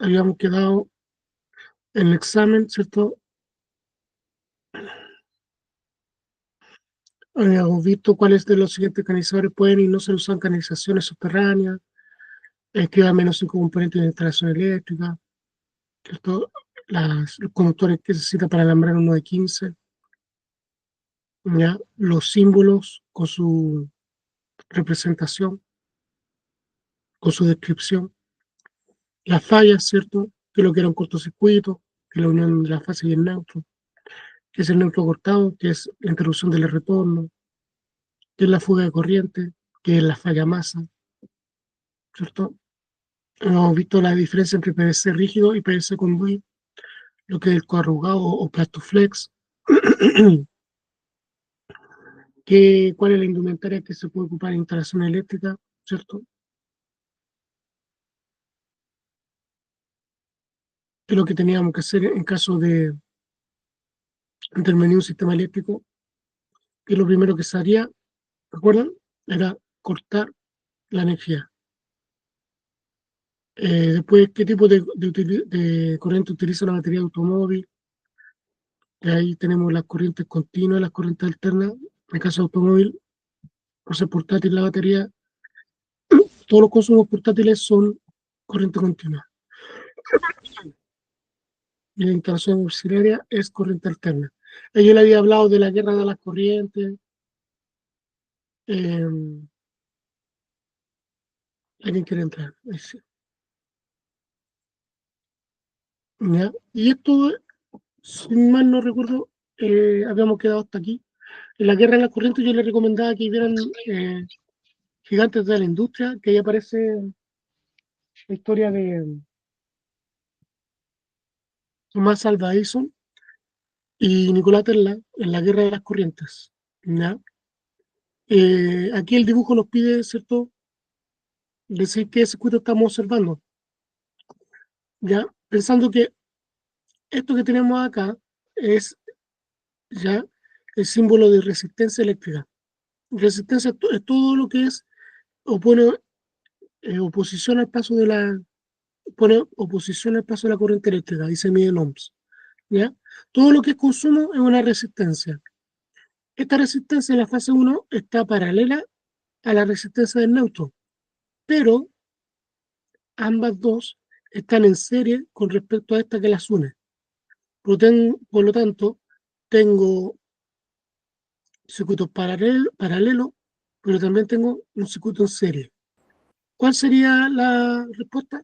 habíamos quedado en el examen, ¿cierto? Habíamos visto cuáles de los siguientes canalizadores pueden y no se usan canalizaciones subterráneas, que va menos 5 componentes de instalación eléctrica, ¿cierto? Los conductores que se necesita para alambrar uno de 15, ¿ya? Los símbolos con su representación, con su descripción, las fallas, ¿cierto? Que lo que era un cortocircuito, que es la unión de la fase y el neutro, que es el neutro cortado, que es la interrupción del retorno, que es la fuga de corriente, que es la falla masa, ¿cierto? Hemos visto la diferencia entre PVC rígido y PVC conduit, lo que es el coarrugado o Plastoflex, cuál es la indumentaria que se puede ocupar en instalación eléctrica, ¿cierto? Que es lo que teníamos que hacer en caso de intervenir un sistema eléctrico, que lo primero que se haría, ¿recuerdan? Era cortar la energía. Después, ¿qué tipo de corriente utiliza la batería de automóvil? Y ahí tenemos las corrientes continuas, las corrientes alternas. En el caso de automóvil, por ser portátil la batería, todos los consumos portátiles son corriente continua. Y la instalación auxiliaria es corriente alterna. Yo le había hablado de la guerra de las corrientes. Eh, ¿Alguien quiere entrar? Ahí sí. ¿Ya? Y esto, si mal no recuerdo, habíamos quedado hasta aquí. En la guerra de las corrientes yo le recomendaba que vieran Gigantes de la Industria, que ahí aparece la historia de Thomas Alva Edison y Nikola Tesla en la guerra de las corrientes. ¿Ya? Aquí el dibujo nos pide, ¿cierto?, decir qué circuito estamos observando. ¿Ya? Pensando que esto que tenemos acá es ya el símbolo de resistencia eléctrica. Resistencia es todo lo que es opone oposición al paso de la pone oposición al paso de la corriente eléctrica, y se mide en ohms. ¿Ya? Todo lo que es consumo es una resistencia. Esta resistencia en la fase 1 está paralela a la resistencia del neutro, pero ambas dos están en serie con respecto a esta que las une. Por lo tanto, tengo circuitos paralelos, pero también tengo un circuito en serie. ¿Cuál sería la respuesta?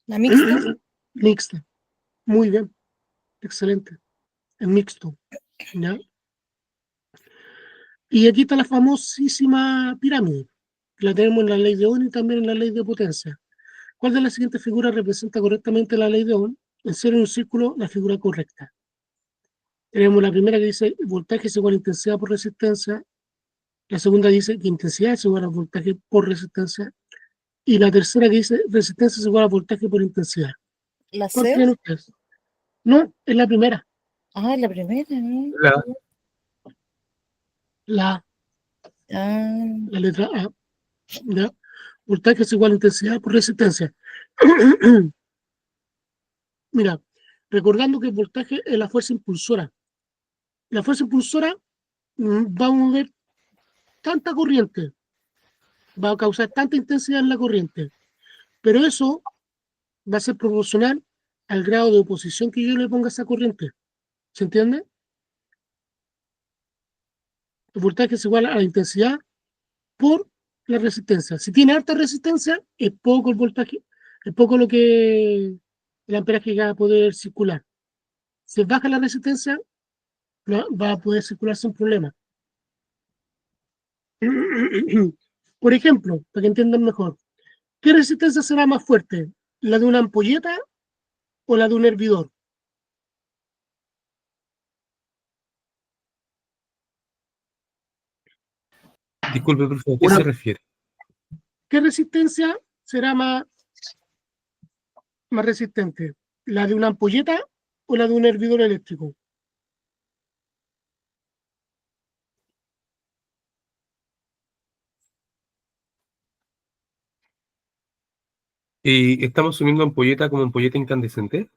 La mixta. Mixta. Muy bien, excelente. Es mixto, ¿ya? Y aquí está la famosísima pirámide. La tenemos en la ley de Ohm y también en la ley de potencia. ¿Cuál de las siguientes figuras representa correctamente la ley de Ohm? En ser un círculo, la figura correcta. Tenemos la primera que dice voltaje es igual a intensidad por resistencia. La segunda dice que intensidad es igual a voltaje por resistencia. Y la tercera que dice resistencia es igual a voltaje por intensidad. La ¿Cuál C. creen ustedes? No, es la primera. Ah, la primera, ¿no? La, La, Ah, la letra A. ¿Ya? Voltaje es igual a intensidad por resistencia. Mira, recordando que el voltaje es la fuerza impulsora. La fuerza impulsora va a mover tanta corriente, va a causar tanta intensidad en la corriente, pero eso va a ser proporcional al grado de oposición que yo le ponga a esa corriente. ¿Se entiende? El voltaje es igual a la intensidad por la resistencia. Si tiene alta resistencia, es poco el voltaje, es poco lo que el amperaje va a poder circular. Si baja la resistencia, va a poder circular sin problema. Por ejemplo, para que entiendan mejor, ¿qué resistencia será más fuerte? ¿La de una ampolleta o la de un hervidor? disculpe, profesor, ¿a qué Una, se refiere? ¿Qué resistencia será más resistente? ¿La de una ampolleta o la de un hervidor eléctrico? ¿Y estamos asumiendo ampolleta como ampolleta incandescente?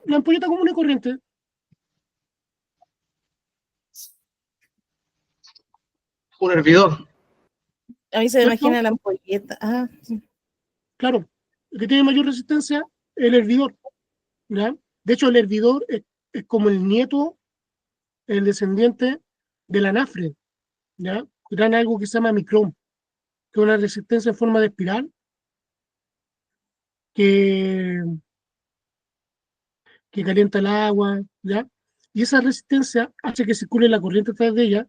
La ampolleta común y corriente, Un hervidor. A mí se me ¿cierto? imagina la ampolleta. Ah, sí. Claro, el que tiene mayor resistencia es el hervidor, ¿ya? De hecho, el hervidor es como el nieto, el descendiente del anafre, ¿ya? Crean algo que se llama micrón, que es una resistencia en forma de espiral que, que calienta el agua, ¿ya? Y esa resistencia hace que circule la corriente a través de ella,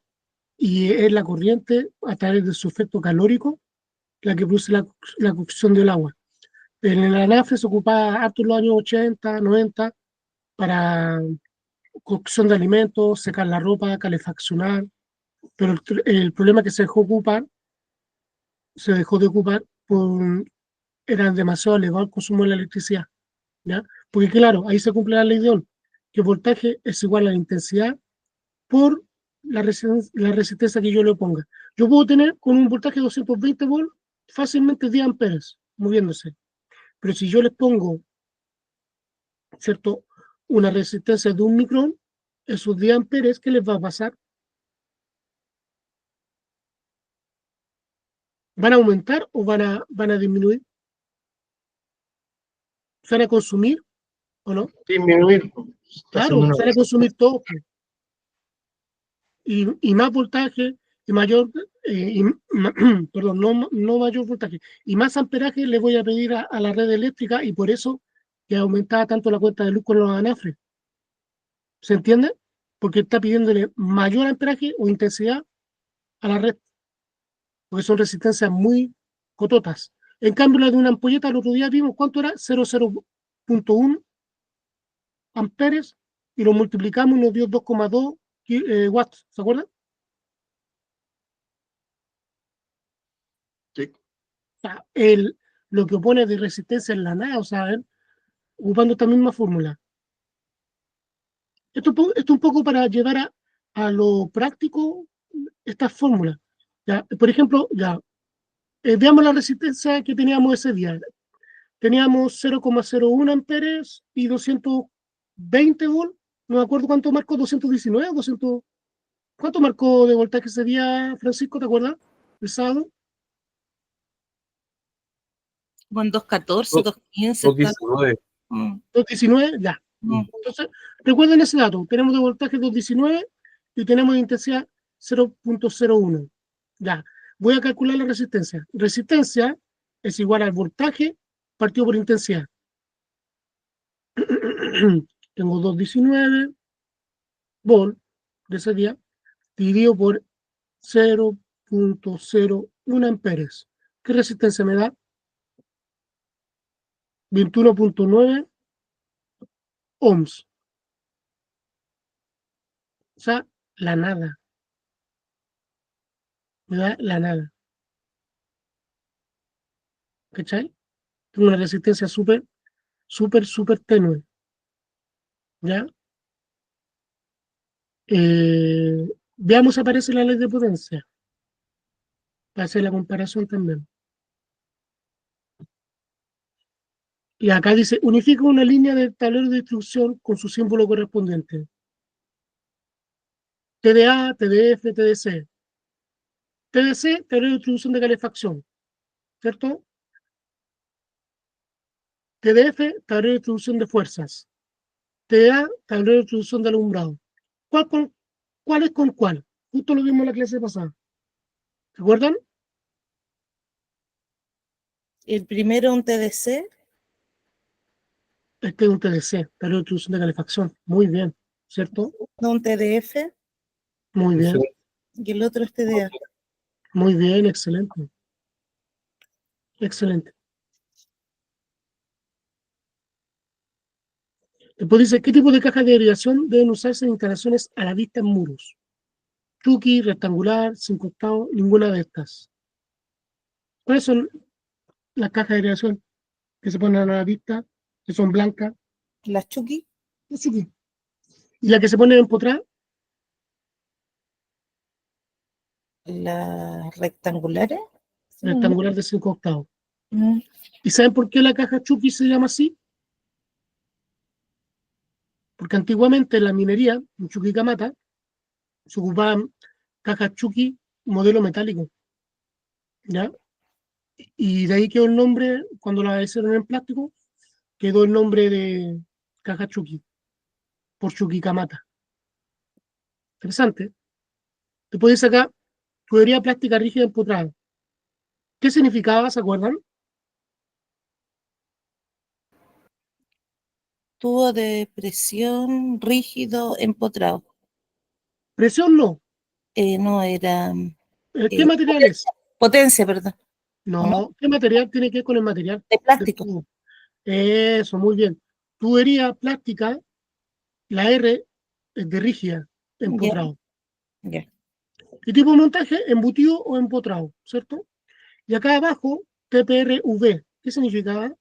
y es la corriente, a través de su efecto calórico, la que produce la cocción del agua. En el anafre se ocupaba harto en los años 80, 90, para cocción de alimentos, secar la ropa, calefaccionar, pero el problema es que se dejó de ocupar por era demasiado elevado el consumo de la electricidad, ¿ya? Porque claro, ahí se cumple la ley de Ohm, que el voltaje es igual a la intensidad por la resistencia que yo le ponga. Yo puedo tener con un voltaje de 220 volts fácilmente 10 amperes moviéndose, pero si yo les pongo, ¿cierto?, una resistencia de 1 micrón, esos 10 amperes, ¿qué les va a pasar? ¿Van a aumentar o van a disminuir? ¿Se van a consumir o no? Disminuir. Está haciendo Claro, una se van a consumir todos, pues. Y más voltaje y mayor, perdón, no mayor voltaje, y más amperaje le voy a pedir a la red eléctrica, y por eso que aumentaba tanto la cuenta de luz con los anafres. ¿Se entiende? Porque está pidiéndole mayor amperaje o intensidad a la red, porque son resistencias muy cototas. En cambio, la de una ampolleta, el otro día vimos cuánto era, 0,0.1 amperes, y lo multiplicamos y nos dio 2,2 watts, ¿se acuerdan? Sí. O sea, lo que opone de resistencia en la nada, o sea, ocupando esta misma fórmula. Esto un poco para llevar a lo práctico estas fórmulas. ¿Ya? Por ejemplo, ya, veamos la resistencia que teníamos ese día. Teníamos 0,01 amperes y 220 volts. No me acuerdo cuánto marcó, 219, 200. ¿Cuánto marcó de voltaje ese día, Francisco? ¿Te acuerdas? El sábado. Con 214, Dos- 215 está. 219. 219, ya. Mm. Entonces, recuerden ese dato. Tenemos de voltaje 219 y tenemos de intensidad 0,01. Ya. Voy a calcular la resistencia. Resistencia es igual al voltaje partido por intensidad. Tengo 219 volt de ese día dividido por 0,01 amperes. ¿Qué resistencia me da? 21,9 ohms. O sea, la nada. Me da la nada. ¿Cachai? Tengo una resistencia súper, súper, súper tenue. ¿Ya? Veamos si aparece la ley de potencia, para hacer la comparación también. Y acá dice, unifica una línea del tablero de instrucción con su símbolo correspondiente. TDA, TDF, TDC. TDC, tablero de distribución de calefacción, ¿cierto? TDF, tablero de distribución de fuerzas. TDA, tablero de distribución de alumbrado. ¿Cuál es con cuál? Justo lo vimos en la clase pasada. ¿Recuerdan? El primero un TDC, Este es un TDC, tablero de distribución de calefacción. Muy bien, ¿cierto? no un TDF, Muy bien, y el otro es TDA. muy bien, excelente. Excelente. Después dice, ¿qué tipo de cajas de aireación deben usarse en instalaciones a la vista en muros? Chucky, rectangular, sin costado, ninguna de estas. ¿Cuáles son las cajas de aireación que se ponen a la vista, que son blancas? Las Chucky, Es Chucky. ¿Y la que se pone empotrada? las rectangulares, rectangular de 5 octavos. Mm, ¿Y saben por qué la caja Chucky se llama así? Porque antiguamente en la minería, en Chuquicamata, se ocupaban cajas Chucky modelo metálico, ¿ya? Y de ahí quedó el nombre, cuando la hicieron en plástico, quedó el nombre de caja Chucky, por Chuquicamata. Interesante. Te puedes sacar tubería plástica rígida empotrada. ¿Qué significaba? ¿Se acuerdan? tubo de presión rígido empotrado. Presión no. No, era ¿Qué eh, material es? potencia, perdón. ¿O no? No. ¿Qué material tiene que ver con el material De del plástico. tubo? Eso, muy bien. Tubería plástica, la R es de rígida, Ya, empotrado. ya. Y tipo de montaje, embutido o empotrado, ¿cierto? Y acá abajo, TPRV. ¿Qué significaba?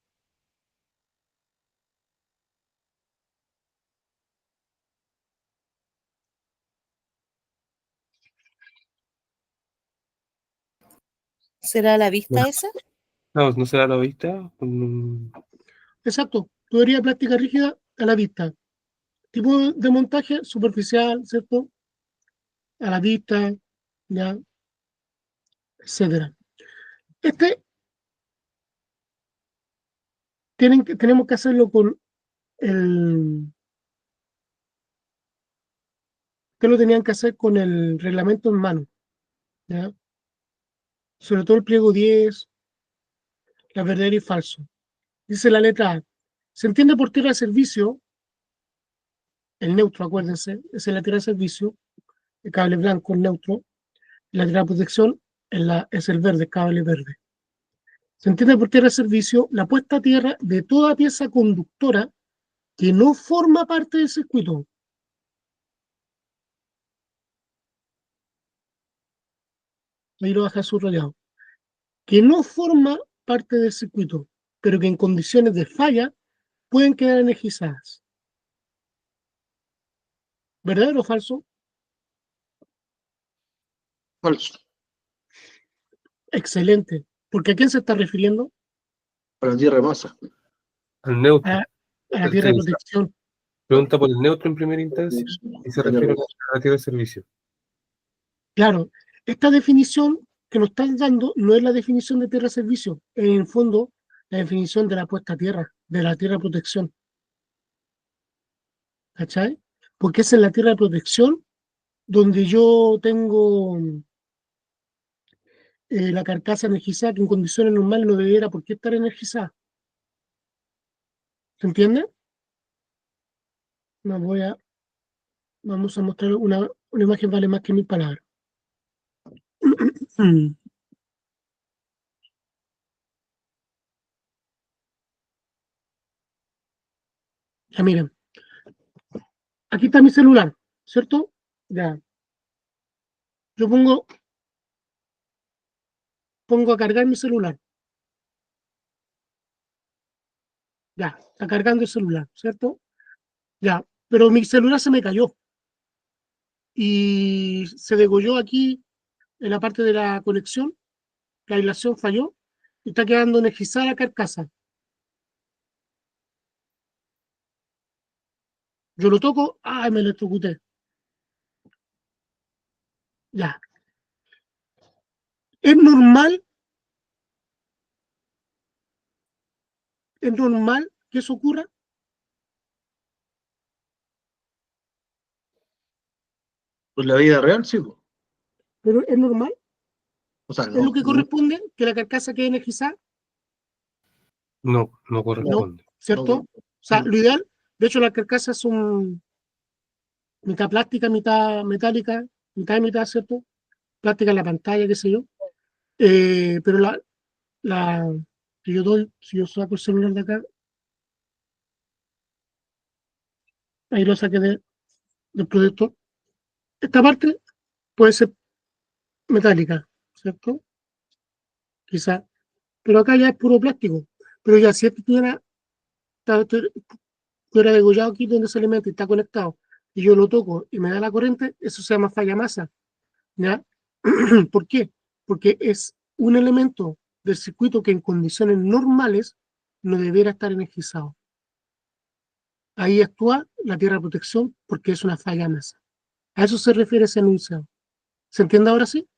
¿Será la vista No, esa? no se da la vista. Exacto, tubería plástica rígida a la vista. Tipo de montaje superficial, ¿cierto? A la vista, ya, etcétera. Este tenemos que hacerlo con el, que lo tenían que hacer con el reglamento en mano, ¿ya? Sobre todo el pliego 10, la verdadera y falso. Dice la letra A. Se entiende por tierra de servicio, el neutro, acuérdense, esa es la tierra de servicio, el cable blanco, el neutro, la tierra de protección es el verde, el cable verde. Se entiende por tierra de servicio la puesta a tierra de toda pieza conductora que no forma parte del circuito. Ahí lo baja subrayado. Que no forma parte del circuito, pero que en condiciones de falla pueden quedar energizadas. ¿Verdadero o falso? Falso. Excelente. ¿Porque a quién se está refiriendo? Para tierra de masa. Al neutro. A la tierra de protección. Pregunta por el neutro en primera instancia y se refiere a la tierra de servicio. Claro, esta definición que nos están dando no es la definición de tierra de servicio, es en el fondo la definición de la puesta a tierra, de la tierra de protección. ¿Cachai? Porque es en la tierra de protección donde yo tengo la carcasa energizada, que en condiciones normales no debiera por qué estar energizada. ¿Se entiende? Vamos a mostrar una imagen vale más que 1000 palabras. Ya miren, aquí está mi celular, ¿cierto? Ya, yo pongo a cargar mi celular. Ya, está cargando el celular, ¿cierto? Ya, pero mi celular se me cayó y se degolló aquí en la parte de la conexión, la aislación falló y está quedando energizada la carcasa. Yo lo toco, ¡ay, me electrocuté! Ya. ¿Es normal, es normal que eso ocurra? Pues la vida real, sí, po. ¿Pero es normal? O sea, ¿Es lo no. que corresponde que la carcasa quede energizada? No, no No, corresponde. ¿cierto? O sea, lo ideal, de hecho, las carcasas son mitad plástica, mitad metálica, mitad y mitad, ¿cierto? Plástica en la pantalla, qué sé yo. Pero la que yo doy, si yo saco el celular de acá, ahí lo saqué del proyector. Esta parte puede ser metálica, ¿cierto? Quizá. Pero acá ya es puro plástico. Pero ya, si esto estuviera degollado aquí donde se le mete y está conectado, y yo lo toco y me da la corriente, eso se llama falla masa, ¿ya? ¿Por qué? Porque es un elemento del circuito que en condiciones normales no debiera estar energizado. Ahí actúa la tierra de protección porque es una falla masa. A eso se refiere ese enunciado. ¿Se entiende ahora sí?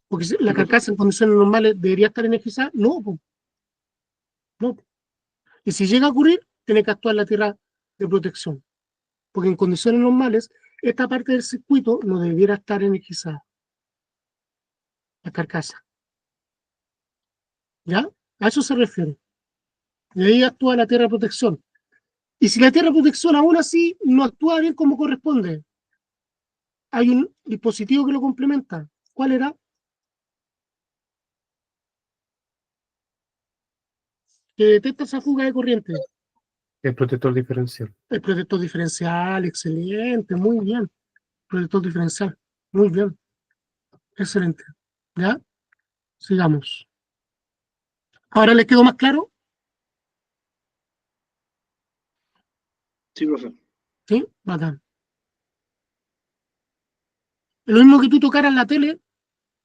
Porque la carcasa en condiciones normales debería estar energizada. No, po. No. Y si llega a ocurrir, tiene que actuar la tierra de protección. Porque en condiciones normales, esta parte del circuito no debiera estar energizada. La carcasa. ¿Ya? A eso se refiere. Y ahí actúa la tierra de protección. Y si la tierra de protección aún así no actúa bien como corresponde, hay un dispositivo que lo complementa. ¿Cuál era? Que detecta esa fuga de corriente. El protector diferencial. El protector diferencial, excelente, muy bien. Protector diferencial, muy bien, excelente. ¿Ya? Sigamos. ¿Ahora les quedó más claro? Sí, profe. Sí, bacán. Es lo mismo que tú tocaras la tele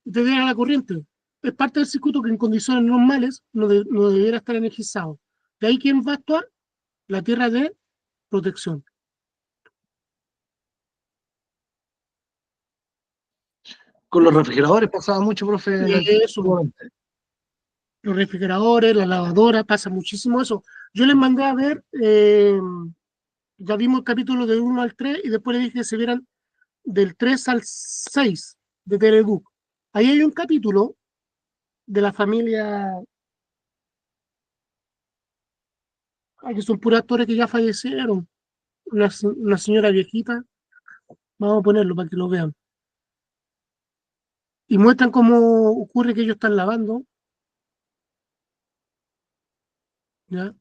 y te diera la corriente. Es parte del circuito que en condiciones normales no debiera estar energizado. De ahí, ¿quién va a actuar? La tierra de protección. Con los refrigeradores pasaba mucho, profe, Eso, antiguamente. los refrigeradores, la lavadora, pasa muchísimo eso. Yo les mandé a ver, ya vimos el capítulo del 1 al 3 y después les dije que se vieran del 3 al 6 de Teleduc. Ahí hay un capítulo de la familia, que son puros actores que ya fallecieron, una señora viejita, vamos a ponerlo para que lo vean. Y muestran cómo ocurre que ellos están lavando, ¿ya?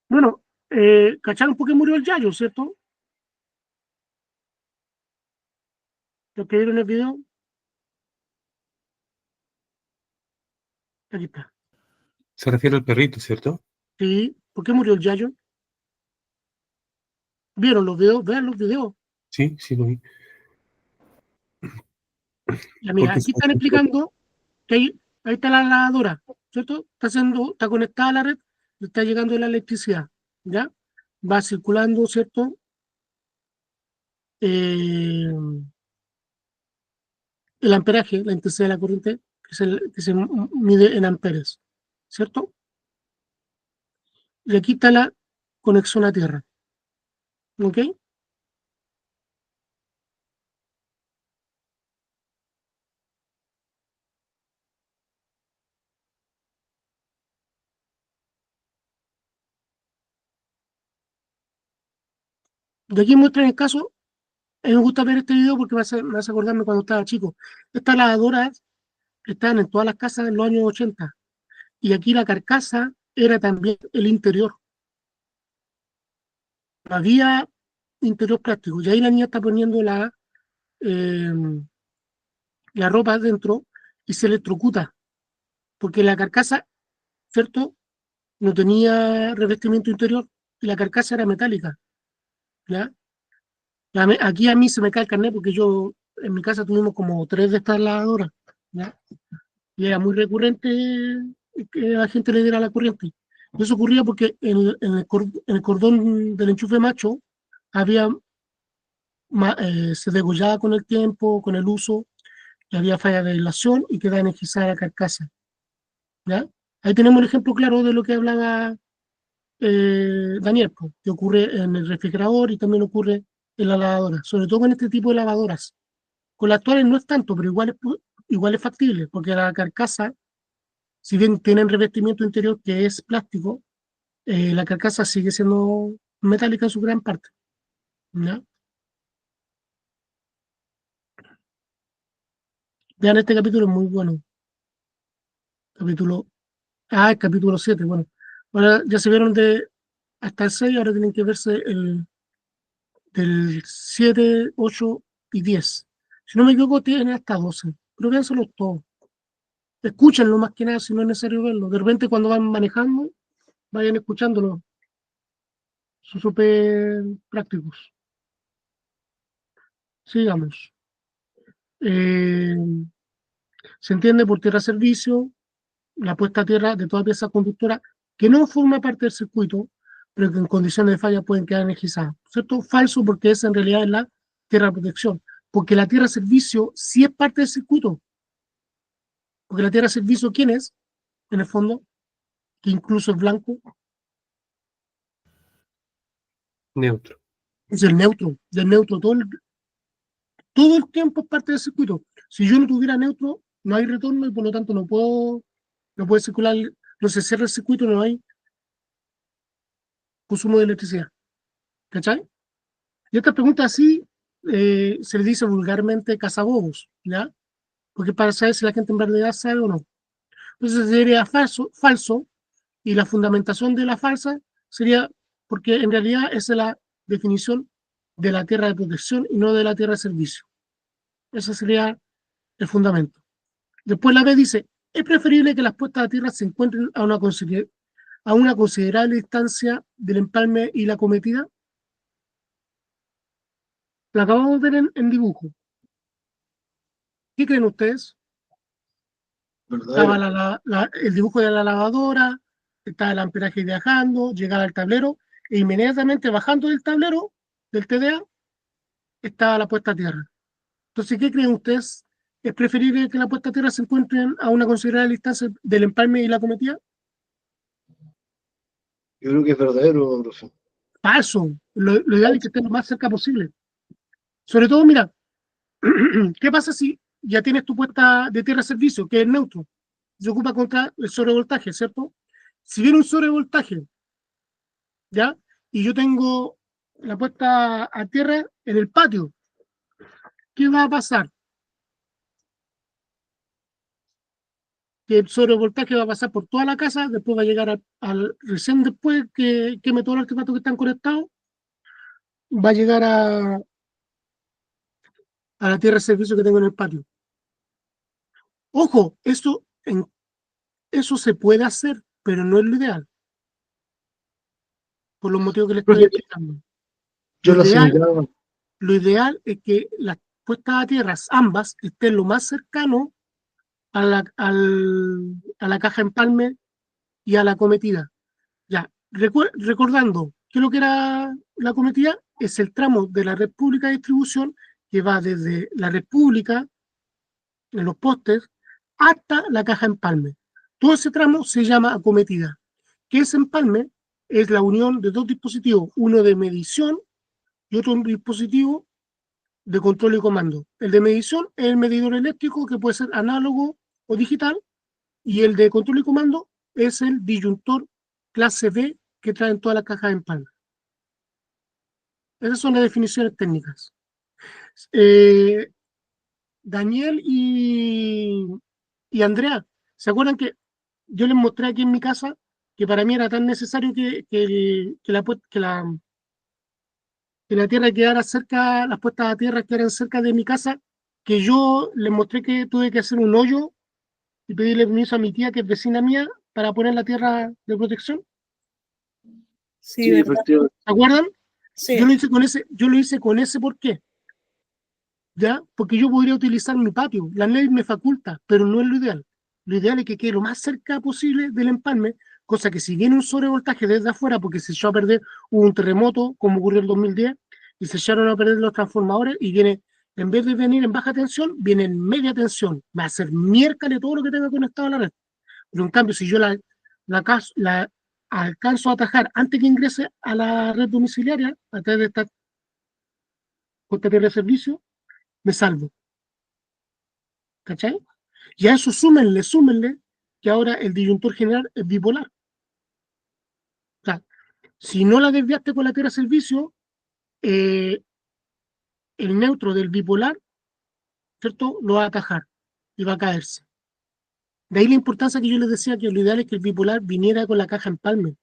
Bueno, ¿cacharon por qué murió el Yayo, cierto? Los que vieron el video, aquí está. Se refiere al perrito, ¿cierto? Sí, ¿por qué murió el Yayo? ¿Vieron los videos? Vean los videos. Sí, sí lo vi. Ya mira, Porque aquí están explicando que ahí está la lavadora, ¿cierto? Está conectada a la red, le está llegando la electricidad, ¿ya? Va circulando, ¿cierto? Eh, el amperaje, la intensidad de la corriente, que se mide en amperes, ¿cierto? Y aquí está la conexión a tierra, ¿ok? De aquí muestran el caso. A mí me gusta ver este video porque me hace acordarme cuando estaba chico. Estas lavadoras estaban en todas las casas en los años 80. Y aquí la carcasa era también el interior. No había interior plástico. Y ahí la niña está poniendo eh, la ropa adentro y se electrocuta. Porque la carcasa, ¿cierto? No tenía revestimiento interior y la carcasa era metálica. ¿Ya? Aquí a mí se me cae el carnet porque yo en mi casa tuvimos como 3 de estas lavadoras. ¿Ya? Y era muy recurrente que la gente le diera la corriente. Y eso ocurría porque en el cordón del enchufe macho había, se degollaba con el tiempo, con el uso, y había falla de aislación y quedaba energizada la carcasa. ¿Ya? Ahí tenemos el ejemplo claro de lo que hablaba Daniel, pues, que ocurre en el refrigerador y también ocurre en la lavadora, sobre todo con este tipo de lavadoras. Con las actuales no es tanto, pero igual es factible, porque la carcasa, si bien tienen revestimiento interior que es plástico, la carcasa sigue siendo metálica en su gran parte. ¿Ya? Vean, este capítulo es muy bueno. Capítulo, el capítulo 7, bueno. Ahora ya se vieron hasta el 6, ahora tienen que verse del 7, 8 y 10. Si no me equivoco, tienen hasta 12. Pero véanselos todos. Escúchenlo más que nada si no es necesario verlo. De repente cuando van manejando, vayan escuchándolo. Son súper prácticos. Sigamos. Se entiende por tierra servicio la puesta a tierra de toda pieza conductora que no forma parte del circuito, pero que en condiciones de falla pueden quedar energizadas. ¿Cierto? Falso, porque esa en realidad es la tierra de protección. Porque la tierra servicio sí es parte del circuito. Porque la tierra servicio, ¿quién es? En el fondo, que incluso es blanco, Neutro. es el neutro. Del neutro, todo el tiempo es parte del circuito. Si yo no tuviera neutro, no hay retorno y por lo tanto no puede circular, no se cierra el circuito, no hay consumo de electricidad. ¿Cachai? Y esta pregunta así se le dice vulgarmente cazabobos, ¿ya? Porque para saber si la gente en realidad sabe o no. Entonces sería falso, y la fundamentación de la falsa sería porque en realidad esa es la definición de la tierra de protección y no de la tierra de servicio. Ese sería el fundamento. Después la B dice, es preferible que las puestas a tierra se encuentren a una considerable distancia del empalme y la cometida. La acabamos de ver en dibujo. ¿Qué creen ustedes? Estaba Verdadero. el dibujo de la lavadora, estaba el amperaje viajando, llegaba al tablero, e inmediatamente bajando del tablero, del TDA, estaba la puesta a tierra. Entonces, ¿qué creen ustedes? ¿Es preferible que la puesta a tierra se encuentren a una considerable distancia del empalme y la cometida? Yo creo que es verdadero, profe. Falso. Lo ideal es que estén lo más cerca posible. Sobre todo, mira, ¿qué pasa si ya tienes tu puesta de tierra de servicio, que es neutro? Se ocupa contra el sobrevoltaje, ¿cierto? Si viene un sobrevoltaje, ¿ya? Y yo tengo la puesta a tierra en el patio, ¿qué va a pasar? Que el sobrevoltaje va a pasar por toda la casa, después va a llegar recién después que queme todos los artefactos que están conectados, va a llegar a la tierra de servicio que tengo en el patio. Ojo, eso se puede hacer, pero no es lo ideal, por los motivos que le estoy explicando. Yo lo asimilaba. Lo ideal es que las puestas a tierra, ambas, estén lo más cercano a la caja empalme y a la cometida. Ya, recordando que lo que era la cometida es el tramo de la red pública de distribución que va desde la red pública, en los postes, hasta la caja empalme. Todo ese tramo se llama acometida. ¿Qué es empalme? Es la unión de dos dispositivos, uno de medición y otro dispositivo de control y comando. El de medición es el medidor eléctrico, que puede ser análogo o digital, y el de control y comando es el disyuntor clase B que traen todas las cajas en palma. Esas son las definiciones técnicas. Daniel y Andrea, ¿se acuerdan que yo les mostré aquí en mi casa que para mí era tan necesario que la tierra quedara cerca, las puestas a tierra quedaran cerca de mi casa, que yo les mostré que tuve que hacer un hoyo y pedirle permiso a mi tía, que es vecina mía, para poner la tierra de protección? Sí, ¿verdad? Efectivamente. ¿Se acuerdan? Sí. Yo lo hice con ese ¿por qué? ¿Ya? Porque yo podría utilizar mi patio. La ley me faculta, pero no es lo ideal. Lo ideal es que quede lo más cerca posible del empalme, cosa que si viene un sobrevoltaje desde afuera, porque se echó a perder, hubo un terremoto, como ocurrió en el 2010, y se echaron a perder los transformadores, y viene, en vez de venir en baja tensión, viene en media tensión. Va a hacer miércoles todo lo que tenga conectado a la red. Pero en cambio, si yo la alcanzo a atajar antes que ingrese a la red domiciliaria, a través de esta de servicio, me salvo. ¿Cachai? Y a eso súmenle, que ahora el disyuntor general es bipolar. O sea, si no la desviaste con la tierra de servicio, el neutro del bipolar, ¿cierto? Lo va a atajar y va a caerse. De ahí la importancia que yo les decía que lo ideal es que el bipolar viniera con la caja empalme.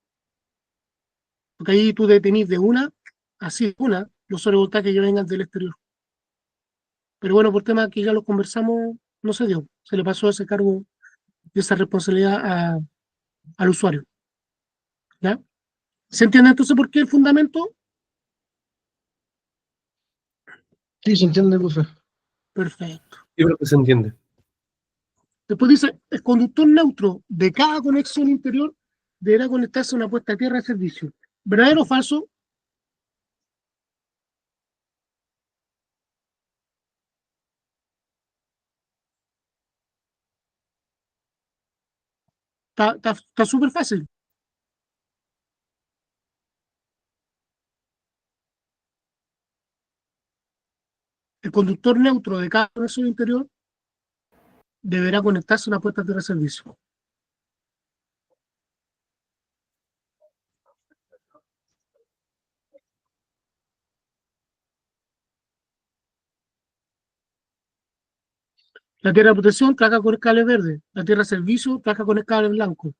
Porque ahí tú detenís de una, así de una, los sobrevoltajes que vengan del exterior. Pero bueno, por temas que ya lo conversamos, no se dio. Se le pasó ese cargo y esa responsabilidad al usuario. ¿Ya? ¿Se entiende entonces por qué el fundamento? Sí, se entiende, profe. Perfecto. Yo creo que se entiende. Después dice, el conductor neutro de cada conexión interior deberá conectarse a una puesta a tierra de servicio. ¿Verdadero o falso? Está súper fácil. El conductor neutro de cada conexión interior deberá conectarse a una puesta a tierra de servicio. La tierra de protección trabaja con el cable verde. La tierra de servicio trabaja con el cable blanco.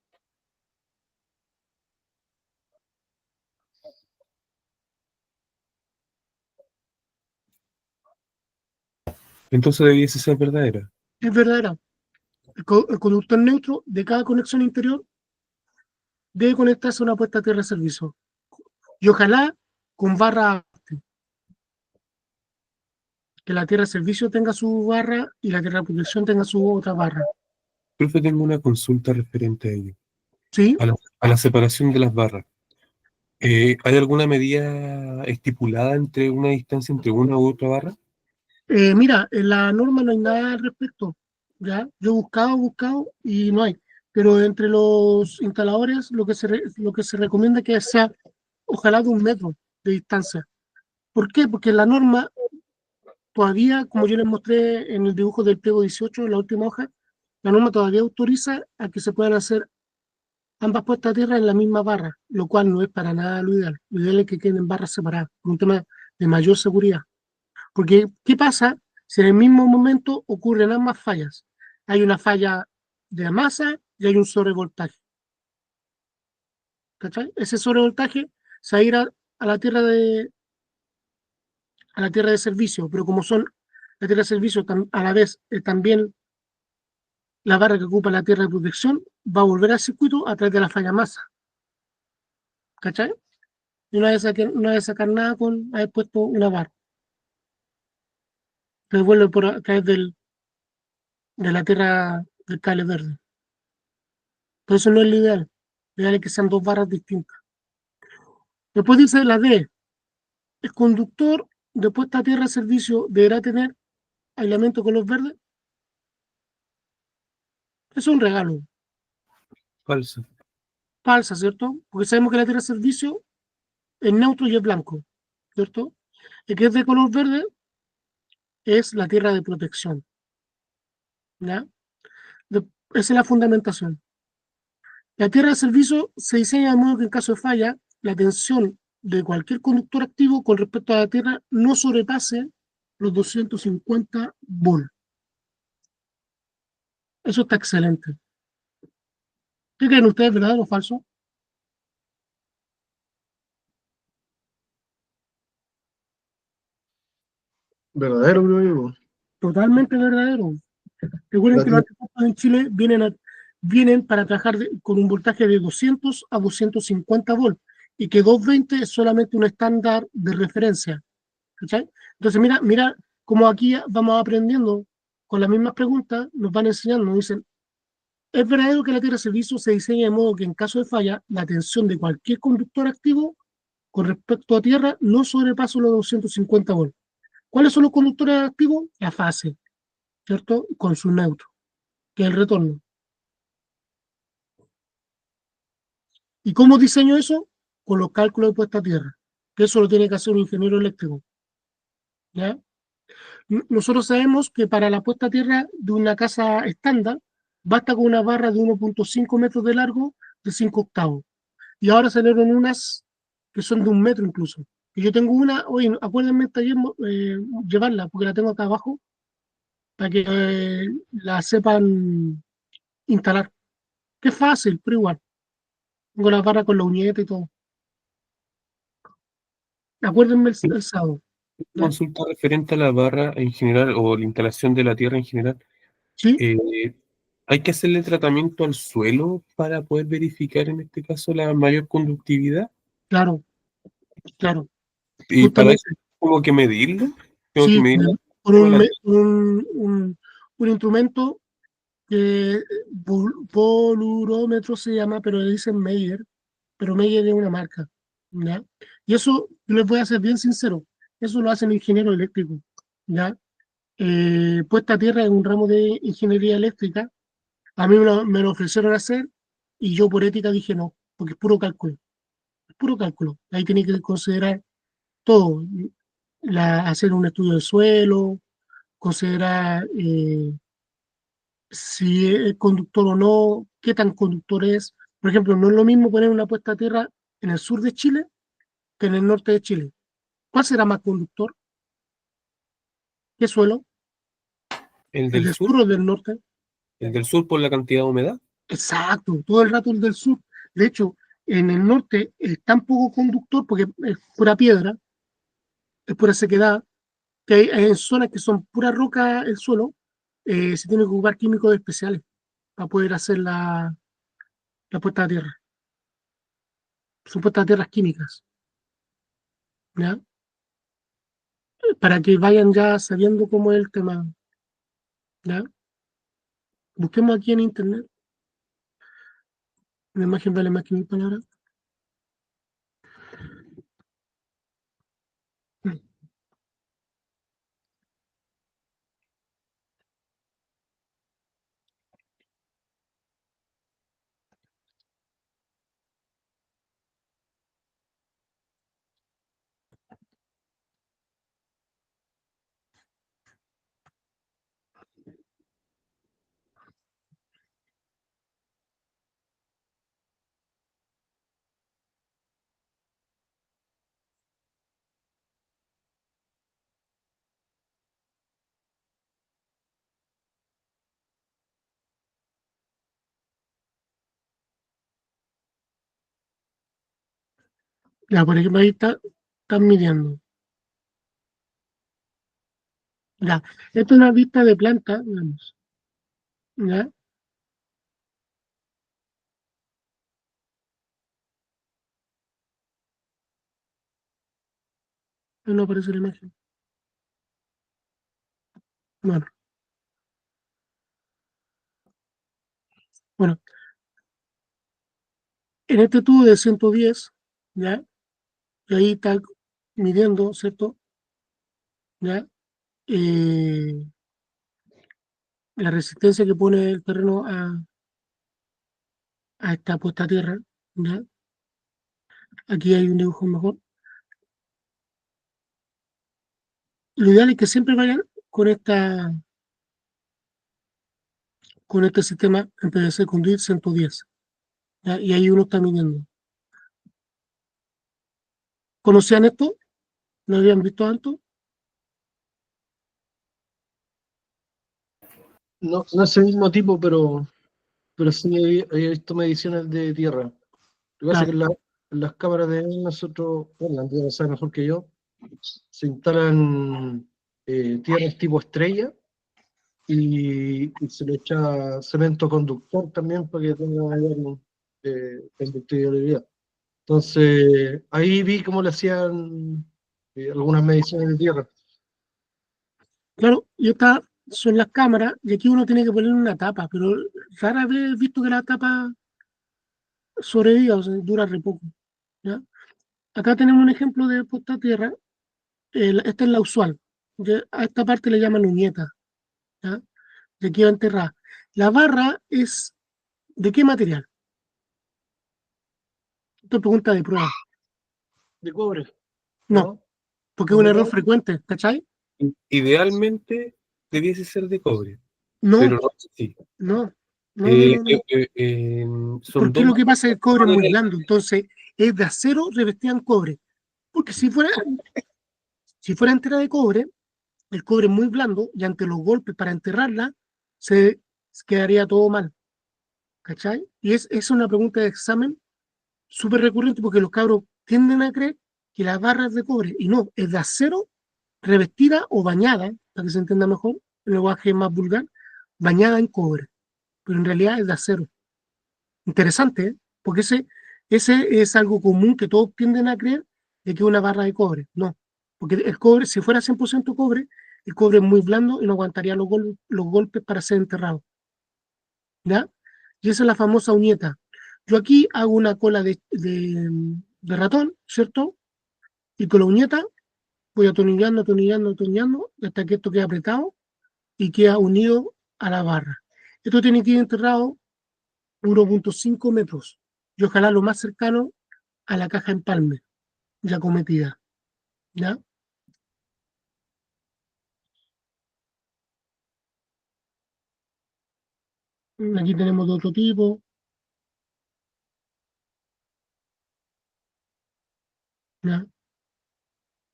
Entonces debiese ser verdadera. Es verdadera. El conductor neutro de cada conexión interior debe conectarse a una puesta a tierra de servicio. Y ojalá con barra, que la tierra de servicio tenga su barra y la tierra de protección tenga su otra barra. Profe, tengo una consulta referente a ello. ¿Sí? A la separación de las barras. ¿Hay alguna medida estipulada entre una distancia entre una u otra barra? Mira, en la norma no hay nada al respecto. ¿Ya? Yo he buscado y no hay. Pero entre los instaladores lo que se recomienda es que sea ojalá de 1 metro de distancia. ¿Por qué? Porque la norma todavía, como yo les mostré en el dibujo del pliego 18, en la última hoja, la norma todavía autoriza a que se puedan hacer ambas puestas a tierra en la misma barra, lo cual no es para nada lo ideal. Lo ideal es que queden en barras separadas, por un tema de mayor seguridad. Porque, ¿qué pasa si en el mismo momento ocurren ambas fallas? Hay una falla de masa y hay un sobrevoltaje. ¿Cachai? Ese sobrevoltaje se va a ir a la tierra a la tierra de servicio, pero como son la tierra de servicio a la vez también la barra que ocupa la tierra de protección, va a volver al circuito a través de la falla masa. ¿Cachai? Y no hay que sacar nada con haber puesto una barra. Se vuelve por a través de la tierra del cable verde. Por eso no es lo ideal. Lo ideal es que sean dos barras distintas. Después dice la D. El conductor de puesta a tierra de servicio deberá tener aislamiento color verde. Es un regalo. Falso. Falsa, ¿cierto? Porque sabemos que la tierra de servicio es neutro y es blanco, ¿cierto? El que es de color verde es la tierra de protección, ¿ya? Esa es la fundamentación. La tierra de servicio se diseña de modo que en caso de falla, la tensión de cualquier conductor activo con respecto a la tierra no sobrepase los 250 volts. Eso está excelente. ¿Qué creen ustedes, verdadero o falso? Verdadero, creo yo. Totalmente verdadero. Recuerden La que los tía- artefactos en Chile vienen para trabajar con un voltaje de 200 a 250 volts y que 220 es solamente un estándar de referencia. ¿Cachai? Entonces, mira cómo aquí vamos aprendiendo con las mismas preguntas, nos van enseñando, nos dicen, es verdadero que la tierra de servicio se diseña de modo que en caso de falla, la tensión de cualquier conductor activo con respecto a tierra no sobrepasa los 250 volts. ¿Cuáles son los conductores activos? La fase, ¿cierto? Con su neutro, que es el retorno. ¿Y cómo diseño eso? Con los cálculos de puesta a tierra, que eso lo tiene que hacer un ingeniero eléctrico, ¿ya? Nosotros sabemos que para la puesta a tierra de una casa estándar basta con una barra de 1,5 metros de largo de 5 octavos. Y ahora salieron unas que son de 1 metro incluso. Y yo tengo una, oye, acuérdenme taller llevarla, porque la tengo acá abajo, para que la sepan instalar. Que es fácil, pero igual. Tengo la barra con la uñeta y todo. Acuérdenme el sábado. ¿Ya? Consulta referente a la barra en general o la instalación de la tierra en general. Sí, Eh, ¿Hay que hacerle tratamiento al suelo para poder verificar en este caso la mayor conductividad? claro, claro. Y para eso Justamente, tengo que medirlo. Tengo que sí, medir con la tierra. un instrumento que volurómetro se llama, pero le dicen Meyer, pero Meyer es una marca, ¿ya? Y eso, yo les voy a ser bien sincero, eso lo hacen ingenieros eléctricos, ¿ya? Puesta a tierra en un ramo de ingeniería eléctrica, a mí me lo ofrecieron hacer y yo por ética dije no, porque es puro cálculo. Ahí tiene que considerar todo, hacer un estudio de suelo, considerar si es conductor o no, qué tan conductor es. Por ejemplo, no es lo mismo poner una puesta a tierra en el sur de Chile que en el norte de Chile. ¿Cuál será más conductor? ¿Qué suelo? El ¿El del del sur, sur o del norte? el del sur por la cantidad de humedad. Exacto, todo el rato el del sur. De hecho, en el norte es tan poco conductor porque es pura piedra, es pura sequedad, que hay zonas que son pura roca el suelo, se tiene que ocupar químicos especiales para poder hacer la puesta a tierra. Son puestas a tierras químicas, ¿ya? Para que vayan ya sabiendo cómo es el tema, ¿ya? Busquemos aquí en internet, una imagen vale más que mil palabras. Ya, por ejemplo, ahí están midiendo. Ya, esto es una vista de planta, digamos, ¿ya? Ahí no aparece la imagen. Bueno, bueno, en este tubo de 110, ¿ya? Y ahí está midiendo, ¿cierto? ¿Ya? Eh, la resistencia que pone el terreno a esta puesta a tierra, ¿ya? Aquí hay un dibujo mejor. Lo ideal es que siempre vayan con con este sistema en PVC Conduit 110, ¿ya? Y ahí uno está midiendo. ¿Conocían esto? ¿Lo habían visto antes? No, no es el mismo tipo, pero sí he visto mediciones de tierra. Lo que pasa es que Claro, en las cámaras de nosotros, bueno, la Andrea sabe mejor que yo, se instalan tierras tipo estrella y se le echa cemento conductor también para que tenga mayor conductividad. Entonces, ahí vi cómo le hacían algunas mediciones de tierra. claro, y estas son las cámaras, y aquí uno tiene que poner una tapa, pero rara vez he visto que la tapa sobreviva, o sea, dura re poco, ¿ya? Acá tenemos un ejemplo de puesta a tierra, esta es la usual, ¿ya? A esta parte le llaman uñeta, ¿ya? Y aquí va enterrada. La barra es, ¿de qué material? Esta es pregunta de prueba. De cobre, No, ¿no? porque es ¿De un error metal? frecuente, ¿cachai? Idealmente debiese ser de cobre, pero No, no es así. no, no. Son Porque dos lo que pasa es que el cobre es muy materiales. blando, entonces es de acero revestido en cobre. Porque si fuera entera de cobre, el cobre es muy blando y ante los golpes para enterrarla, se quedaría todo mal, ¿cachai? Y es una pregunta de examen súper recurrente porque los cabros tienden a creer que la barra es de cobre, y no, es de acero revestida o bañada, para que se entienda mejor, el lenguaje más vulgar, bañada en cobre, pero en realidad es de acero. Interesante, ¿eh? Porque ese es algo común que todos tienden a creer de que es una barra de cobre. No, porque el cobre, si fuera 100% cobre, el cobre es muy blando y no aguantaría los golpes para ser enterrado. ¿Ya? Y esa es la famosa uñeta. Yo aquí hago una cola de ratón, ¿cierto? Y con la uñeta voy atornillando, atornillando, atornillando, hasta que esto quede apretado y queda unido a la barra. Esto tiene que ir enterrado 1,5 metros y ojalá lo más cercano a la caja empalme ya cometida. ¿Ya? Aquí tenemos de otro tipo. ¿Ya?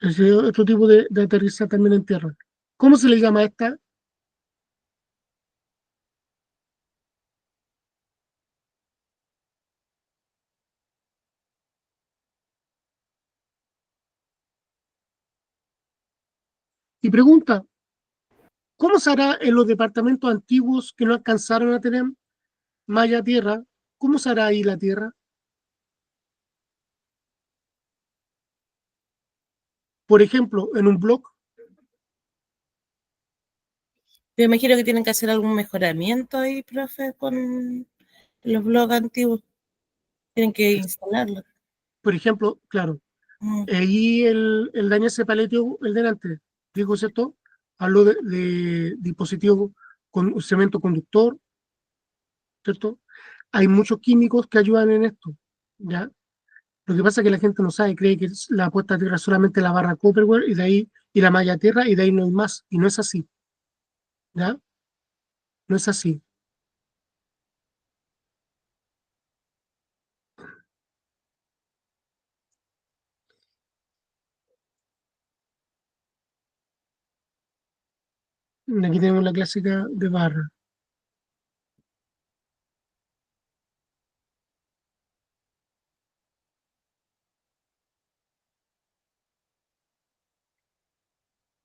Ese es otro tipo de aterrizar también en tierra. ¿Cómo se le llama a esta? Y pregunta, ¿cómo se hará en los departamentos antiguos que no alcanzaron a tener malla tierra? ¿Cómo se hará ahí la tierra? Por ejemplo, en un blog, Yo imagino que tienen que hacer algún mejoramiento ahí, profe, con los blogs antiguos. Tienen que instalarlo. por ejemplo, claro, Mm. ahí el Daniel se paleteó el delante, digo, ¿cierto? Habló de dispositivos con cemento conductor, ¿cierto? Hay muchos químicos que ayudan en esto, ¿ya? Lo que pasa es que la gente no sabe, cree que la puesta a tierra es solamente la barra Copperware y de ahí, y la malla tierra y de ahí no hay más, y no es así, ¿ya? No es así. Aquí tenemos la clásica de barra.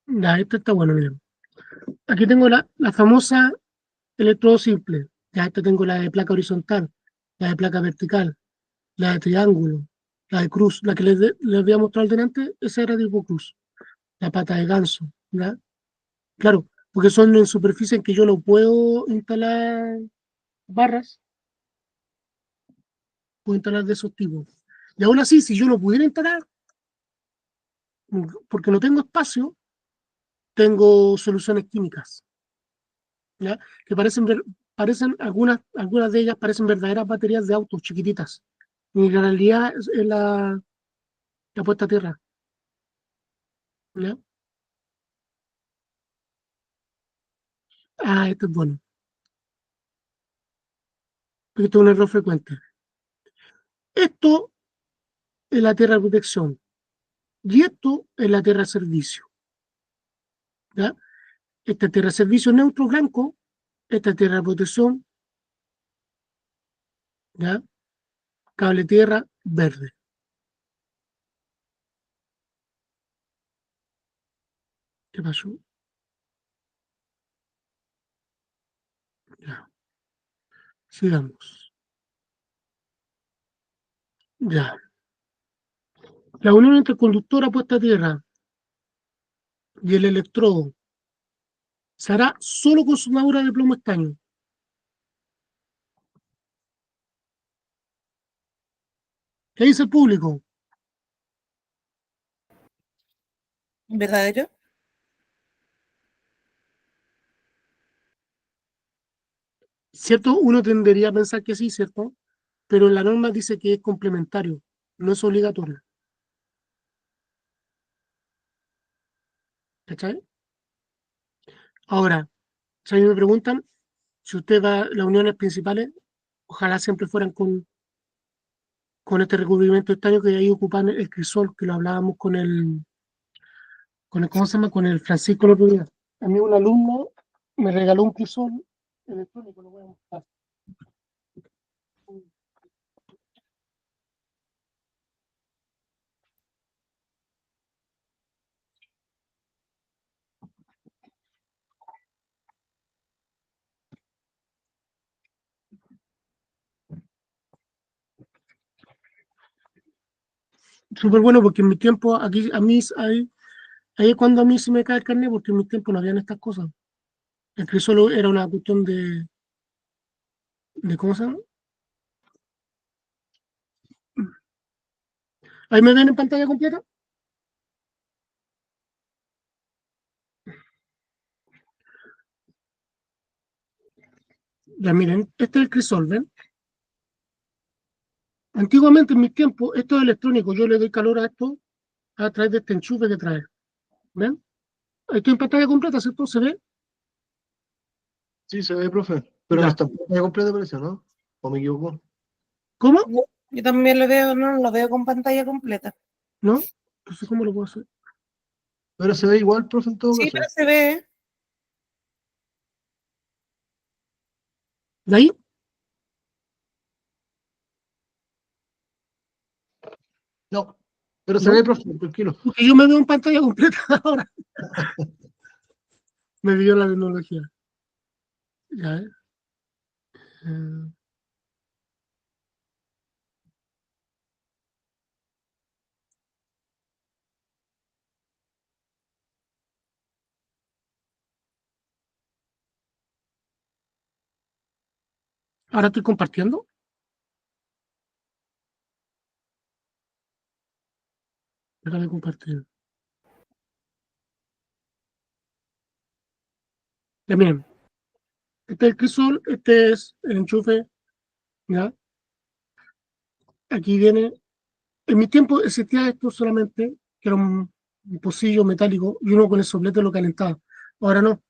Ya, esta está bueno, miren. Aquí tengo la famosa electrodo simple. Ya, esta tengo la de placa horizontal, la de placa vertical, la de triángulo, la de cruz. La que les había mostrado delante, esa era tipo cruz. La pata de ganso, ¿ya? Claro, porque son en superficie en que yo no puedo instalar barras, puedo instalar de esos tipos. Y aún así, si yo no pudiera instalar, porque no tengo espacio, tengo soluciones químicas, ¿ya? Que parecen algunas de ellas parecen verdaderas baterías de autos chiquititas. Y en realidad es la puesta a tierra, ¿ya? Ah, esto es bueno, porque esto es un error frecuente. Esto es la tierra de protección y esto es la tierra de servicio, ¿ya? Esta es tierra de servicio neutro blanco, esta es tierra de protección, ¿ya? Cable tierra verde. ¿Qué pasó? Ya, sigamos. Ya. La unión entre el conductor a puesta a tierra y el electrodo se hará solo con soldadura de plomo estaño. ¿Qué dice el público? ¿Verdadero? ¿Cierto? Uno tendería a pensar que sí, ¿cierto? Pero la norma dice que es complementario, no es obligatorio. ¿Cachai? Ahora, si a mí me preguntan si usted va a las uniones principales, ojalá siempre fueran con este recubrimiento estaño que ahí ocupan el crisol, que lo hablábamos ¿cómo se llama? Con el Francisco el otro día. A mí un alumno me regaló un crisol electrónico, lo voy a mostrar. súper bueno porque en mi tiempo, aquí a mí, ahí es cuando a mí se me cae el carnet porque en mi tiempo no habían estas cosas. El crisol era una cuestión de ¿cómo se llama? Ahí me ven en pantalla completa. Ya miren, este es el crisol, ¿ven? Antiguamente en mis tiempos, esto es electrónico, yo le doy calor a esto a través de este enchufe que trae. ¿Ven? Ahí estoy en pantalla completa, ¿cierto? ¿Se ve? Sí, se ve, profe. Pero no Ya. está en pantalla completa, parece, ¿no? ¿O me equivoco? ¿Cómo? Yo también lo veo, no lo veo con pantalla completa. ¿No? Entonces, ¿cómo lo puedo hacer? Pero se ve igual, profe, en todo Sí, caso. pero se ve. ¿De ahí? No, pero se ¿No? ve, profe, tranquilo. Porque yo me veo en pantalla completa ahora. Me vio la tecnología. Ya, ¿eh? Eh, ahora estoy compartiendo. Déjame compartir. Ya miren, este es el crisol, este es el enchufe, ¿ya? Aquí viene. En mi tiempo existía esto solamente, que era un pocillo metálico, y uno con el soplete lo calentaba. Ahora no,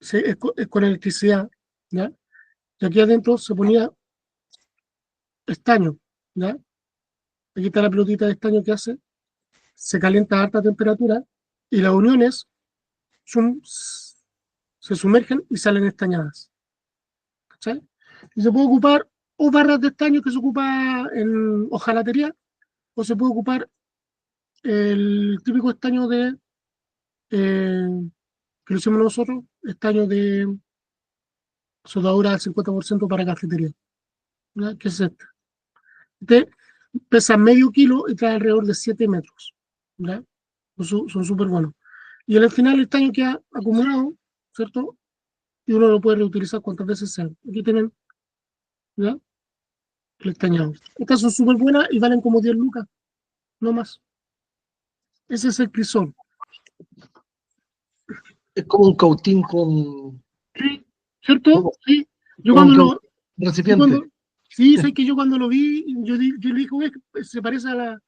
es con electricidad, ¿ya? Y aquí adentro se ponía estaño, ¿ya? Aquí está la pelotita de estaño que hace, se calienta a alta temperatura y las uniones se sumergen y salen estañadas, ¿cachai? Y se puede ocupar o barras de estaño que se ocupa en hojalatería, o se puede ocupar el típico estaño eh, que lo hicimos nosotros, estaño de soldadura al 50% para cafetería, ¿ya? ¿Qué es este? Este pesa medio kilo y trae alrededor de 7 metros, ¿ya? Son súper buenos. Y al final el estaño queda acumulado, ¿cierto? Y uno lo puede reutilizar cuantas veces sea. Aquí tienen, ¿ya? El estañado. Estas son súper buenas y valen como 10 lucas, no más. Ese es el crisol. Es como un cautín con, Sí, ¿cierto? como, Sí. Yo como cuando un lo, yo recipiente. cuando, sí, sé que yo cuando lo vi, yo le dije, "Oye, se parece a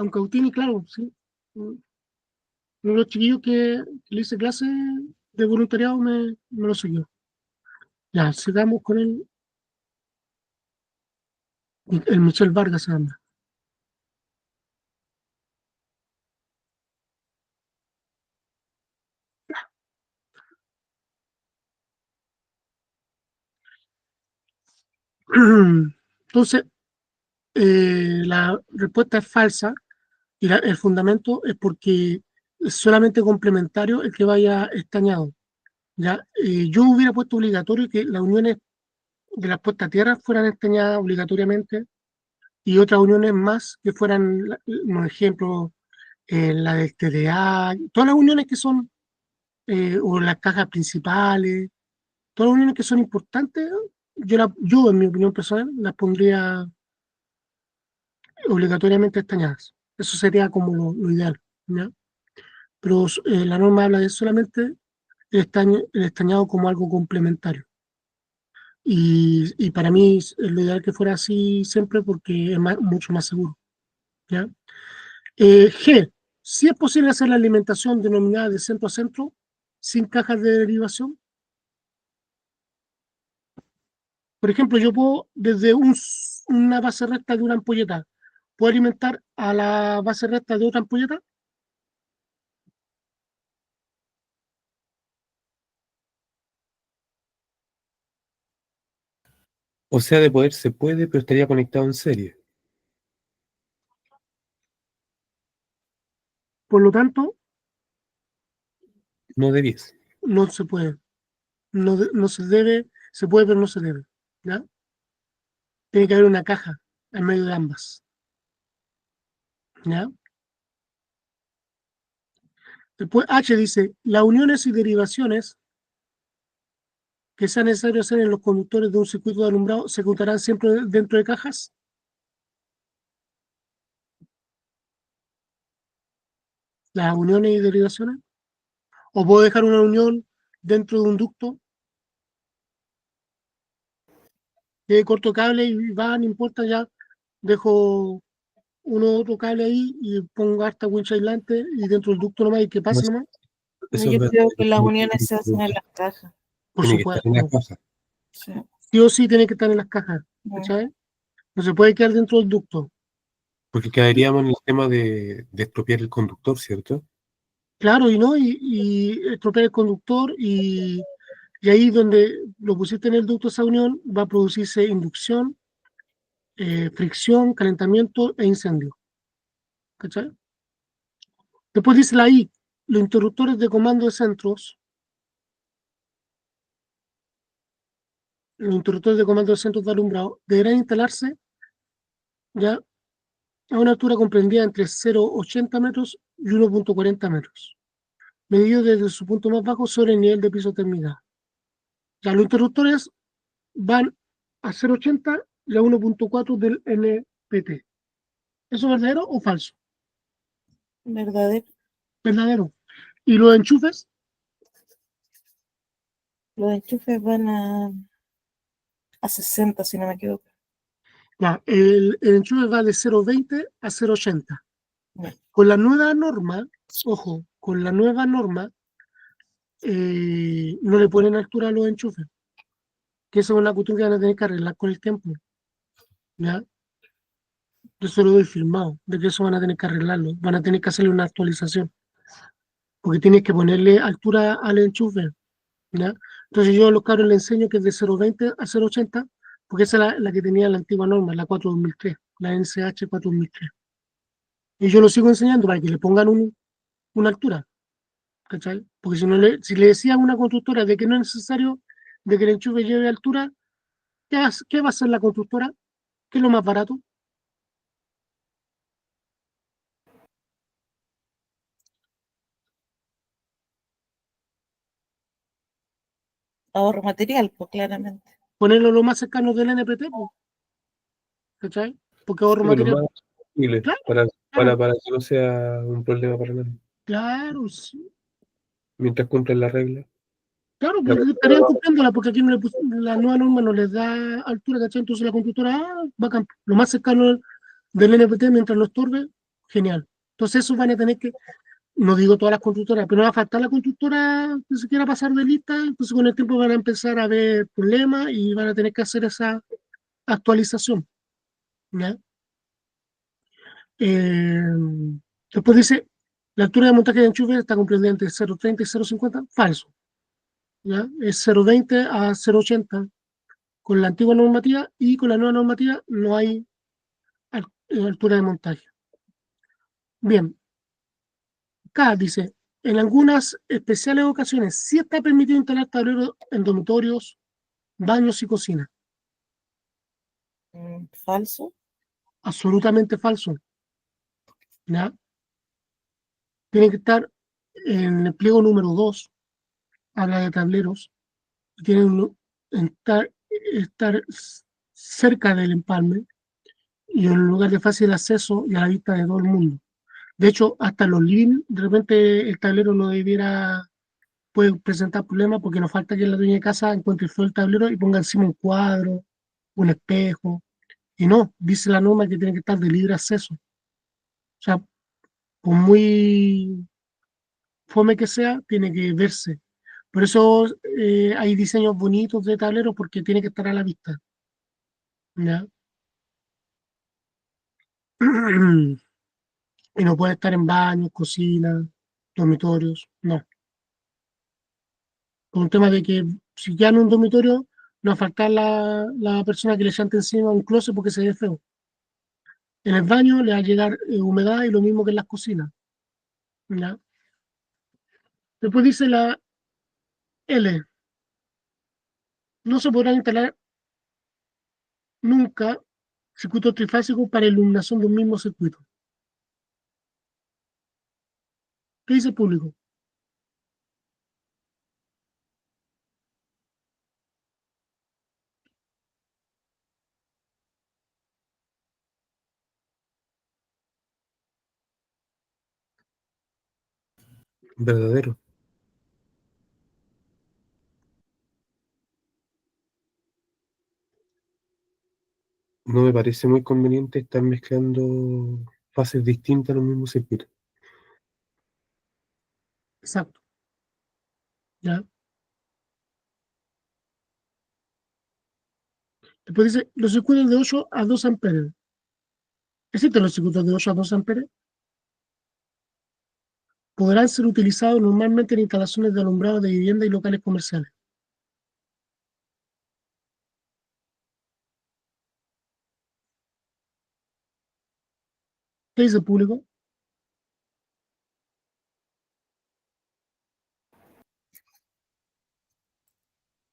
un cautín", y claro, sí. Uno de los chiquillos que le hice clase de voluntariado me lo siguió. Ya, sigamos con el Michel Vargas se llama. Entonces, la respuesta es falsa y el fundamento es porque es solamente complementario el que vaya estañado. ¿Ya? Yo hubiera puesto obligatorio que las uniones de las puestas a tierra fueran estañadas obligatoriamente y otras uniones más que fueran, por ejemplo, la del TDA, todas las uniones que son, o las cajas principales, todas las uniones que son importantes, yo en mi opinión personal, las pondría obligatoriamente estañadas. Eso sería como lo ideal, ¿ya? Pero la norma habla de solamente el estañado como algo complementario. Y para mí es lo ideal que fuera así siempre porque es mucho más seguro, ¿ya? G. Si es posible hacer la alimentación denominada de centro a centro sin cajas de derivación. Por ejemplo, yo puedo, desde una base recta de una ampolleta, puedo alimentar a la base recta de otra ampolleta. O sea, de poder se puede, pero estaría conectado en serie. Por lo tanto, No debiese. no se puede. No se debe, se puede, pero no se debe, ¿ya? Tiene que haber una caja en medio de ambas. ¿ya? Después H dice, las uniones y derivaciones que sea necesario hacer en los conductores de un circuito de alumbrado se ejecutarán siempre dentro de cajas. Las uniones y derivaciones. O puedo dejar una unión dentro de un ducto de corto cable y va, no importa, ya dejo otro cable ahí y pongo harta wincha aislante y dentro del ducto nomás y que pase nomás. Eso Yo es verdad, creo que las uniones se hacen en las cajas. Por tiene que estar en la supuesto. caja. Sí. Sí o sí tiene que estar en las cajas, Mm. ¿cachai? No se puede quedar dentro del ducto. Porque quedaríamos en el tema de expropiar el conductor, ¿cierto? Claro, y no, y estropear el conductor y ahí donde lo pusiste en el ducto esa unión va a producirse inducción, fricción, calentamiento e incendio. ¿Cachai? Después dice la I, los interruptores de comando de centros, los interruptores de comando de centros de alumbrado deberán instalarse ya a una altura comprendida entre 0,80 metros y 1,40 metros, medido desde su punto más bajo sobre el nivel de piso terminal. Ya los interruptores van a 0,80 y a 1,4 del NPT. ¿Eso es verdadero o falso? ¿Verdadero? Verdadero. ¿Y los enchufes? Los enchufes van a 60, si no me equivoco. Ya, el enchufe va de 0,20 a 0,80. No. Con la nueva norma, ojo, con la nueva norma, no le ponen altura a los enchufes, que eso es una cuestión que van a tener que arreglar con el tiempo. ¿Ya? Yo se lo doy firmado, de que eso van a tener que arreglarlo, van a tener que hacerle una actualización, porque tienes que ponerle altura al enchufe. ¿Ya? Entonces yo a los cabros les enseño que es de 0,20 a 0,80, porque esa es la que tenía la antigua norma, la 4-2003, la NCH 4-2003. Y yo lo sigo enseñando para que le pongan una altura, ¿cachai? Porque si, no si le decía a una constructora de que no es necesario de que el enchufe lleve altura, ¿qué va a hacer la constructora? ¿Qué es lo más barato? Ahorro material, pues claramente. Ponerlo lo más cercano del NPT, pues, ¿cachai? Porque ahorro Sí, lo material. más posible Claro, para claro, que no sea un problema para nadie. claro, sí. Mientras cumplan la regla. Claro, La pues estarían cumpliéndola porque aquí no la nueva norma no les da altura, ¿cachai? Entonces la constructora, bacán, lo más cercano del NPT mientras lo estorbe, genial. Entonces eso van a tener que, no digo todas las constructoras, pero va a faltar la constructora que se quiera pasar de lista, entonces con el tiempo van a empezar a haber problemas y van a tener que hacer esa actualización, ¿ya? Eh, Después dice, la altura de montaje de enchufe está comprendida entre 0,30 y 0,50, falso, ¿ya? Es 0,20 a 0,80 con la antigua normativa y con la nueva normativa no hay altura de montaje. Bien, acá dice, en algunas especiales ocasiones sí está permitido instalar tableros en dormitorios, baños y cocinas. Falso. Absolutamente falso, ¿ya? Tiene que estar en el pliego número 2, habla de tableros, y tienen que estar cerca del empalme y en un lugar de fácil acceso y a la vista de todo el mundo. De hecho, hasta los living, de repente el tablero no debiera, puede presentar problemas porque nos falta que la dueña de casa encuentre feo el tablero y ponga encima un cuadro, un espejo. Y no, dice la norma que tiene que estar de libre acceso. O sea, por muy fome que sea, tiene que verse. Por eso hay diseños bonitos de tableros porque tiene que estar a la vista. ¿Ya? Y no puede estar en baños, cocinas, dormitorios, no. Por un tema de que si ya en un dormitorio no va a faltar la persona que le chante encima un closet porque se ve feo. En el baño le va a llegar humedad y lo mismo que en las cocinas. ¿Ya? Después dice la L, no se podrán instalar nunca circuitos trifásicos para iluminación de un mismo circuito. ¿Qué dice el público? Verdadero. No me parece muy conveniente estar mezclando fases distintas en un mismo circuito. Exacto. ¿Ya? Después dice, los circuitos de 8 a 2 amperes. ¿Existen los circuitos de 8 a 2 amperes? Podrán ser utilizados normalmente en instalaciones de alumbrado de vivienda y locales comerciales. ¿Qué dice el público?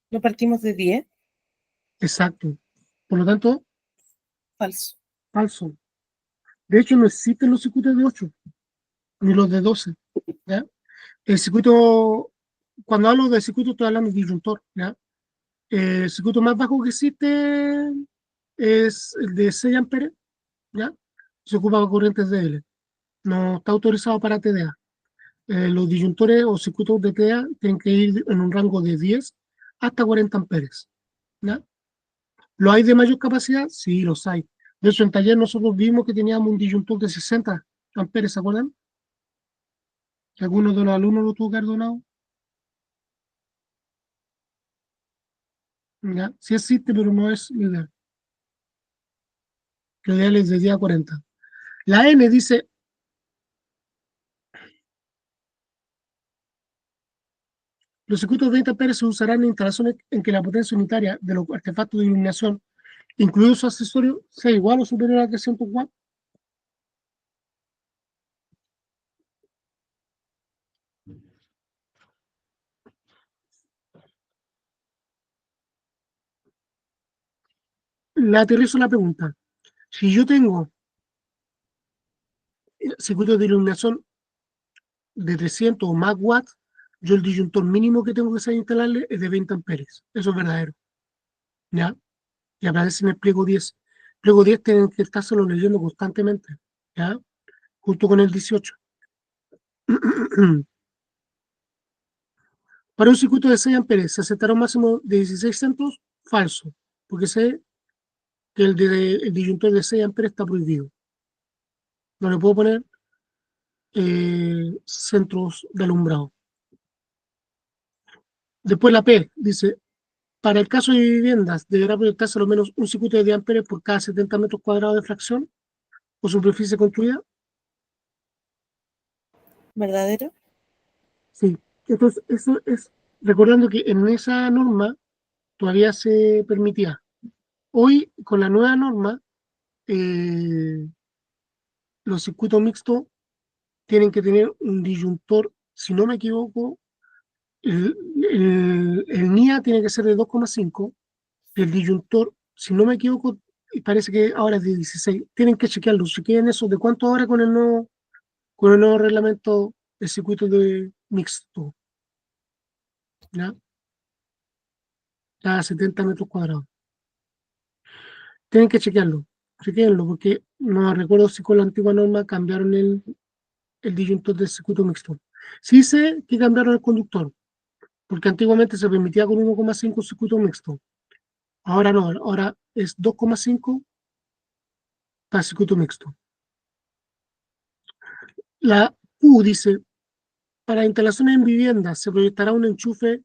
¿No partimos de 10? Exacto. Por lo tanto, Falso. falso. De hecho, no existen los circuitos de 8, ni los de 12. ¿Ya? El circuito, cuando hablo de circuito, estoy hablando de disyuntor. ¿Ya? El circuito más bajo que existe es el de 6 amperes. ¿Ya? Se ocupa para corrientes débiles. No está autorizado para TDA. Los disyuntores o circuitos de TDA tienen que ir en un rango de 10 hasta 40 amperes. ¿Ya? ¿Lo hay de mayor capacidad? Sí, los hay. De hecho, en taller nosotros vimos que teníamos un disyuntor de 60 amperes, ¿se acuerdan? Que algunos de los alumnos lo tuvo que haber donado. ¿Ya? Sí existe, pero no es lo ideal. Lo ideal es de 10 a 40. La N dice, los circuitos de 20 amperes se usarán en instalaciones en que la potencia unitaria de los artefactos de iluminación, incluidos sus accesorios, sea igual o superior a 300 watts. Le aterrizo la pregunta. Si yo tengo circuitos de iluminación de 300 o más watts, yo el disyuntor mínimo que tengo que saber instalarle es de 20 amperes. Eso es verdadero. ¿Ya? Y aparece en el pliego 10. Pliego 10 tienen que estárselo leyendo constantemente. ¿Ya? Junto con el 18. Para un circuito de 6 amperes, ¿se aceptará un máximo de 16 centros? Falso, porque sé que el disyuntor de 6 amperes está prohibido. No le puedo poner centros de alumbrado. Después la P dice, para el caso de viviendas, deberá proyectarse al menos un circuito de 10 amperes por cada 70 metros cuadrados de fracción o superficie construida. ¿Verdadero? Sí. Entonces, eso es, recordando que en esa norma todavía se permitía. Hoy, con la nueva norma, los circuitos mixtos tienen que tener un disyuntor, si no me equivoco, el NIA tiene que ser de 2,5, el disyuntor, si no me equivoco, y parece que ahora es de 16. Tienen que chequearlo, chequeen eso, de cuánto ahora con el nuevo reglamento de circuito de mixto, ¿ya? Cada 70 metros cuadrados. Tienen que chequeenlo, porque no recuerdo si con la antigua norma cambiaron el disyuntor del circuito mixto. Sí sé que cambiaron el conductor, porque antiguamente se permitía con 1,5 circuito mixto. Ahora no, ahora es 2,5 para circuito mixto. La U dice, para instalaciones en viviendas se proyectará un enchufe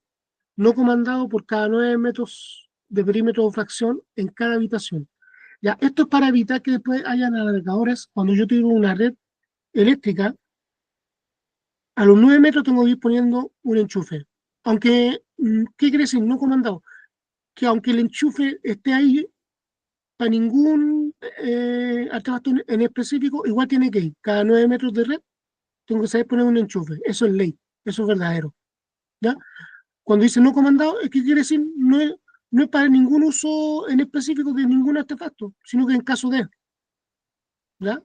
no comandado por cada 9 metros de perímetro o fracción en cada habitación. Ya, esto es para evitar que después hayan alargadores. Cuando yo tiro una red eléctrica, a los 9 metros tengo que ir poniendo un enchufe. Aunque, ¿qué quiere decir? No comandado. Que aunque el enchufe esté ahí, para ningún artefacto en específico, igual tiene que ir. Cada 9 metros de red, tengo que saber poner un enchufe. Eso es ley. Eso es verdadero. ¿Ya? Cuando dice no comandado, ¿qué quiere decir? No es para ningún uso en específico de ningún artefacto, sino que en caso de. ¿Ya?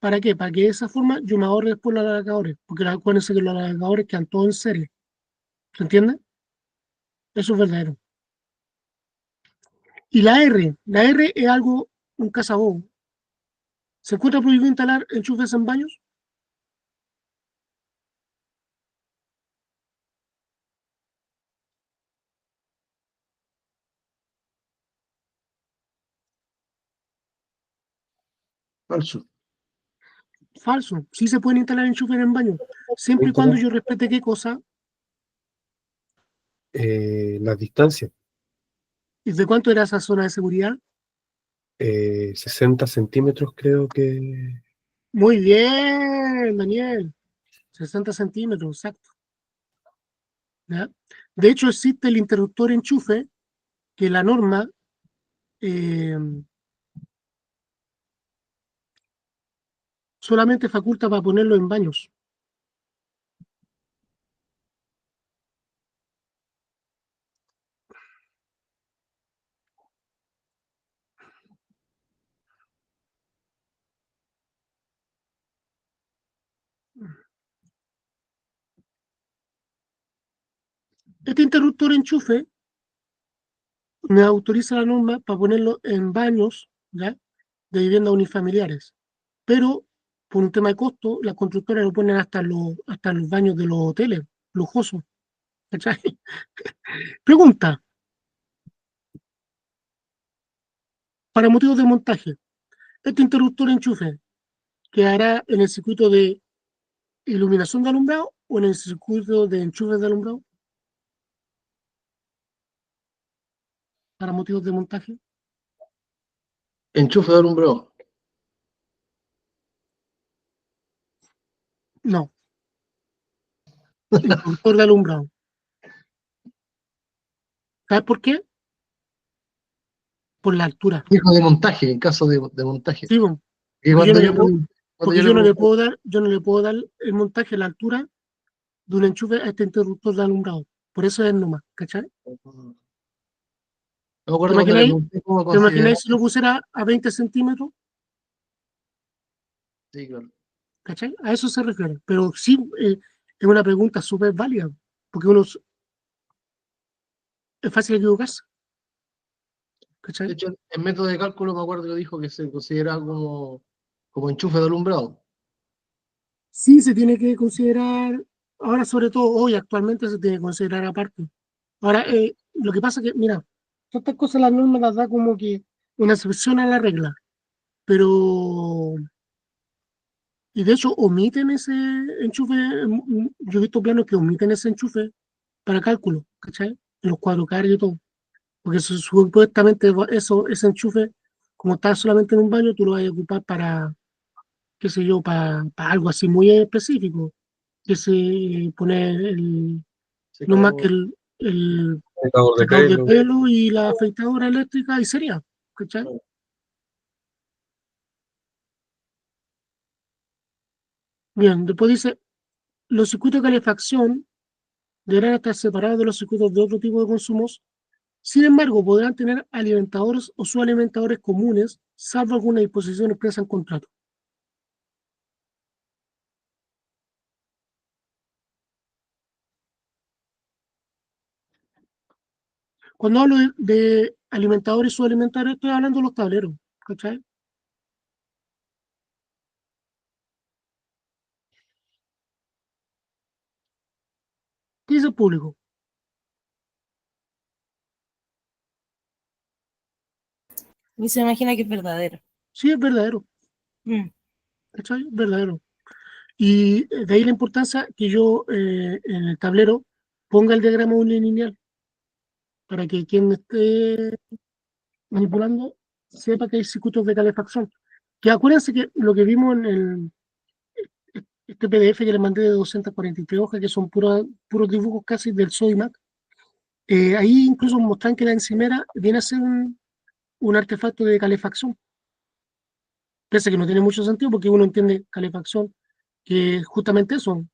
¿Para qué? Para que de esa forma yo me ahorre después los alargadores, porque acuérdense que los alargadores quedan todos en serie. ¿Se entiende? Eso es verdadero. Y la R es algo, un cazabobo. ¿Se encuentra prohibido instalar enchufes en baños? Falso. Falso. Sí se pueden instalar enchufes en baños, siempre y cuando yo respete qué cosa Las distancias, y de cuánto era esa zona de seguridad. 60 centímetros creo que... Muy bien, Daniel. 60 centímetros, exacto. ¿Ya? De hecho, existe el interruptor enchufe que la norma eh, solamente faculta para ponerlo en baños. Este interruptor enchufe me autoriza la norma para ponerlo en baños, ¿ya? De viviendas unifamiliares. Pero por un tema de costo, las constructoras lo ponen hasta en los baños de los hoteles, lujosos. ¿Cachai? Pregunta, para motivos de montaje, ¿este interruptor enchufe quedará en el circuito de iluminación de alumbrado o en el circuito de enchufes de alumbrado? Para motivos de montaje. Enchufe de alumbrado. No, interruptor de alumbrado. ¿Sabes por qué? Por la altura. Fijo de montaje, en caso de montaje. Sí, bo, Y porque yo cuando no yo, le puedo, cuando porque yo yo le no le pregunté, puedo dar, yo no le puedo dar el montaje a la altura de un enchufe a este interruptor de alumbrado. Por eso es nomás, ¿cachai? no me acuerdo cuando le pregunté cómo ¿Te considerar. imagináis si lo pusiera a 20 centímetros? Sí, claro. ¿Cachai? A eso se refiere. Pero sí, es una pregunta súper válida, porque es fácil equivocarse, De ¿cachai? hecho, el método de cálculo me acuerdo que dijo que se considera como enchufe de alumbrado. Sí se tiene que considerar, ahora sobre todo hoy, actualmente se tiene que considerar aparte. Ahora, lo que pasa es que, mira, todas estas cosas las normas las da como que una excepción a la regla, pero, y de hecho omiten ese enchufe, yo he visto planos que omiten ese enchufe para cálculo, ¿cachai? En los cuadros y todo, porque supuestamente ese enchufe, como está solamente en un baño, tú lo vas a ocupar para, qué sé yo, para algo así muy específico, que se pone no más que Secador. el Secador de secador de pelo. pelo y la afeitadora eléctrica y sería, ¿cachai? Bien, después dice, los circuitos de calefacción deberán estar separados de los circuitos de otro tipo de consumos. Sin embargo, podrán tener alimentadores o subalimentadores comunes, salvo alguna disposición expresa en contrato. Cuando hablo de alimentadores y subalimentadores, estoy hablando de los tableros, ¿cachai? ¿Qué dice el público? Y se imagina que es verdadero. Sí, es verdadero, Mm. ¿cachai? Es verdadero. Y de ahí la importancia que yo en el tablero ponga el diagrama unilineal para que quien esté manipulando sepa que hay circuitos de calefacción. Que acuérdense que lo que vimos en este PDF que les mandé de 243 hojas, que son puros dibujos casi del Sodimac, ahí incluso muestran que la encimera viene a ser un artefacto de calefacción. Pese a que no tiene mucho sentido porque uno entiende calefacción, que es justamente eso,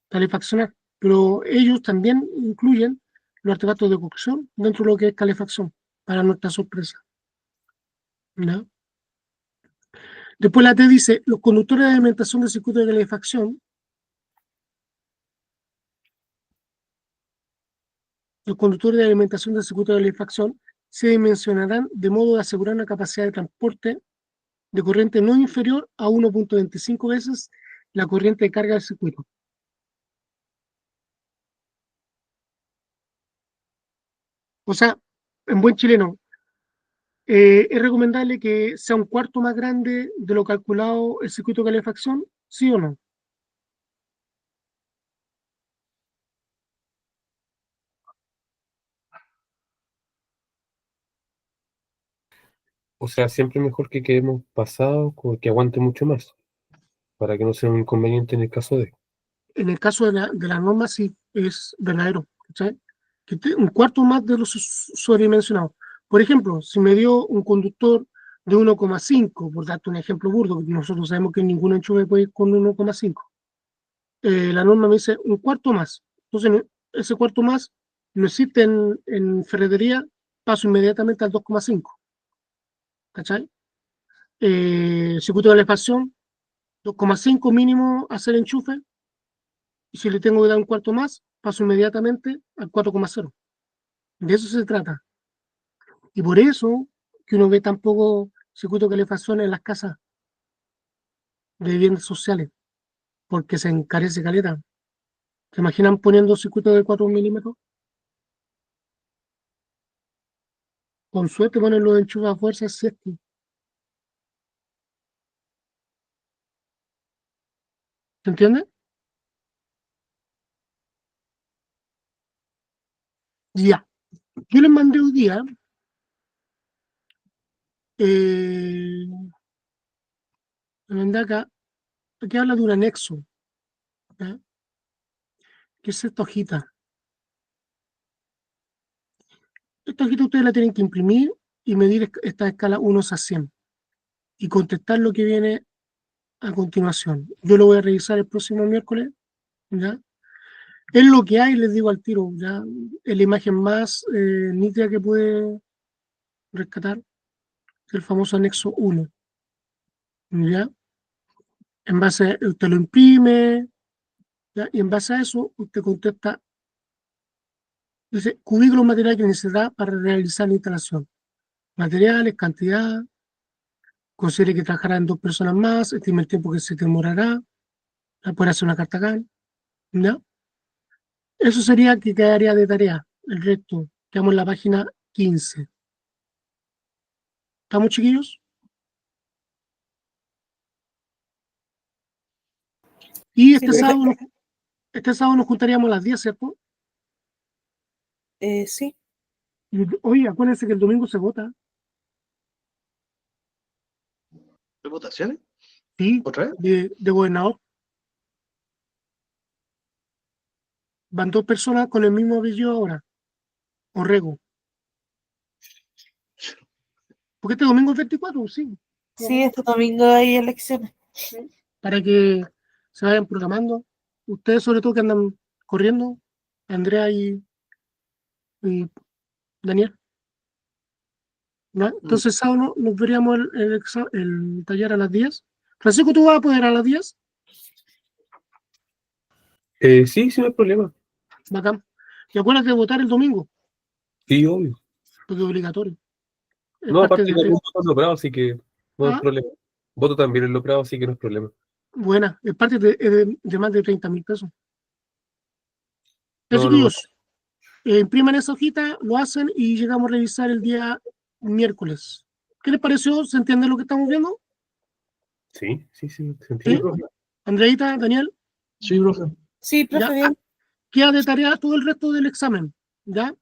calefaccionar. Pero ellos también incluyen los artefactos de cocción dentro de lo que es calefacción, para nuestra sorpresa. ¿No? Después la T dice, los conductores de alimentación del circuito de calefacción, los conductores de alimentación del circuito de calefacción se dimensionarán de modo de asegurar una capacidad de transporte de corriente no inferior a 1.25 veces la corriente de carga del circuito. O sea, en buen chileno, ¿es recomendable que sea un cuarto más grande de lo calculado el circuito de calefacción? ¿Sí o no? O sea, siempre mejor que quedemos pasados, que aguante mucho más, para que no sea un inconveniente en el caso de. En el caso de la norma sí es verdadero, ¿cachai? Un cuarto más de lo sobredimensionado. Por ejemplo, si me dio un conductor de 1,5, por darte un ejemplo burdo, porque nosotros sabemos que ningún enchufe puede ir con 1,5, la norma me dice un cuarto más. Entonces, ese cuarto más no existe en ferretería, paso inmediatamente al 2,5, ¿cachai? Circuito de calefacción, 2,5 mínimo hacer enchufe, y si le tengo que dar un cuarto más, paso inmediatamente al 4,0. De eso se trata. Y por eso que uno ve tan poco circuito de calefacción en las casas de viviendas sociales, porque se encarece caleta. ¿Se imaginan poniendo circuito de 4 milímetros? Con suerte ponen los enchufes a fuerza, si es que. ¿Se entiende? Ya. Yo les mandé hoy día, les mandé acá, que habla de un anexo, ¿ya? Que es esta hojita. Esta hojita ustedes la tienen que imprimir y medir esta escala 1 a 100 y contestar lo que viene a continuación. Yo lo voy a revisar el próximo miércoles, ¿ya? Es lo que hay, les digo al tiro, ¿ya? Es la imagen más nítida que puede rescatar, el famoso anexo 1, ¿ya? En base, usted lo imprime, ¿ya? Y en base a eso, usted contesta, dice, cubículo material que necesitará para realizar la instalación. Materiales, cantidad, considere que trabajarán 2 personas más, estime el tiempo que se demorará, para poder hacer una carta GAN, ¿ya? Eso sería que quedaría de tarea. El resto, quedamos en la página 15. ¿Estamos, chiquillos? Y Sí, profe. este sábado nos juntaríamos a las 10, ¿cierto? Sí, Y oye, acuérdense que el domingo se vota. ¿De votaciones? Sí, ¿Otra vez? de gobernador. Van 2 personas con el mismo apellido ahora. Orrego. Porque este domingo es 24, sí. sí, este domingo hay elecciones. Para que se vayan programando. Ustedes, sobre todo, que andan corriendo, Andrea y Daniel. ¿Ya? Entonces, sábado nos veríamos el taller a las 10. Francisco, ¿tú vas a poder a las 10? Sí, sí, no hay problema. Bacán. Y acuérdate de votar el domingo, Sí, obvio. porque es obligatorio. Es No, parte aparte de que la también regla. voto en Loprado, así que no hay Ah, problema. Voto también en Loprado, así que no es problema. buena. Es parte de más de 30.000 pesos. Ya, No, no. chiquillos, impriman esa hojita, lo hacen y llegamos a revisar el día miércoles. ¿Qué les pareció? ¿Se entiende lo que estamos viendo? Sí, sí, sí, se ¿Sí? entiende. profe. Andreita, Daniel, Sí, profe. Sí, ya profe, bien. queda de tarea todo el resto del examen. ¿Ya?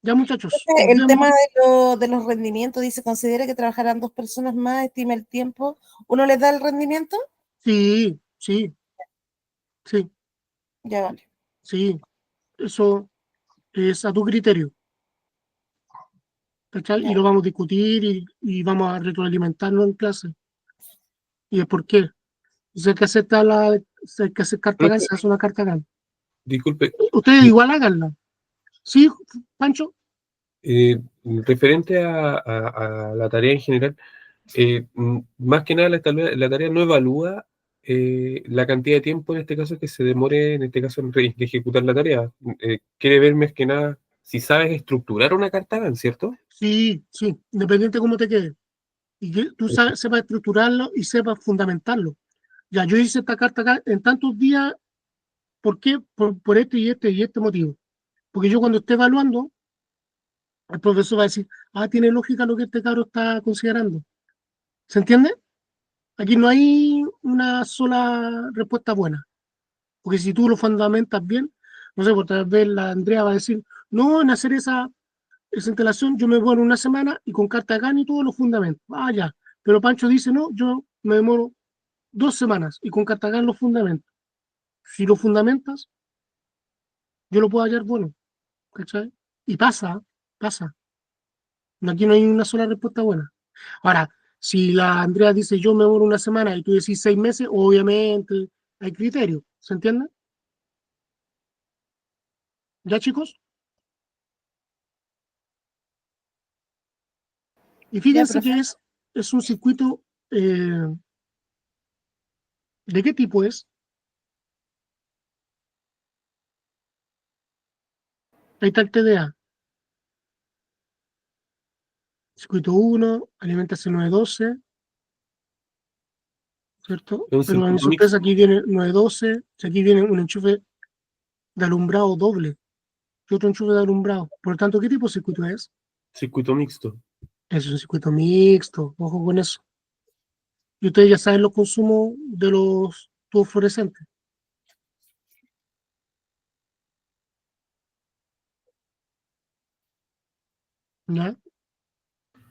Ya, muchachos, nos El tema vemos. de los rendimientos dice, considera que trabajarán 2 personas más, estima el tiempo. ¿Uno les da el rendimiento? Sí, sí, sí, Ya vale. sí. Eso es a tu criterio. ¿Cachai? Y Ya. lo vamos a discutir y vamos a retroalimentarnos en clase. ¿Y el por qué? Si hay que aceptar si hay que hacer carta GAN, Profe, se hace una carta GAN. disculpe, Ustedes igual háganla. ¿Sí, Pancho? referente a la tarea en general, Más que nada la tarea no evalúa la cantidad de tiempo en este caso que se demore, en este caso, en ejecutar la tarea. Quiere ver más que nada si sabes estructurar una carta GAN, ¿cierto? Sí, sí, independiente de cómo te quede. Y que tú sepas estructurarlo y sepas fundamentarlo. Ya, yo hice esta carta acá en tantos días, ¿por qué? Por este y este motivo. Porque yo cuando esté evaluando, el profesor va a decir, ah, tiene lógica lo que este cabro está considerando. ¿Se entiende? Aquí no hay una sola respuesta buena. Porque si tú lo fundamentas bien, no sé, por tal vez la Andrea va a decir, no, en hacer esa instalación yo me demoro una semana y con carta GAN y todos los fundamentos. Ah, ya. Pero Pancho dice, no, yo me demoro 2 semanas y con carta GAN los fundamentos. Si lo fundamentas, yo lo puedo hallar bueno, ¿cachai? Y pasa. Aquí no hay una sola respuesta buena. Ahora, si la Andrea dice yo me demoro una semana y tú decís 6 meses, obviamente hay criterio, ¿se entiende? ¿Ya, chicos? Y Ya, fíjense profe. que es un circuito, ¿de qué tipo es? Ahí está el TDA. Circuito 1, alimenta C912, ¿cierto? Es un Pero a mi circuito sorpresa mixto. aquí viene 912, aquí viene un enchufe de alumbrado doble y otro enchufe de alumbrado. Por lo tanto, ¿qué tipo de circuito es? Circuito mixto. Es un circuito mixto, ojo con eso. Y ustedes ya saben los consumos de los tubos fluorescentes, ¿ya?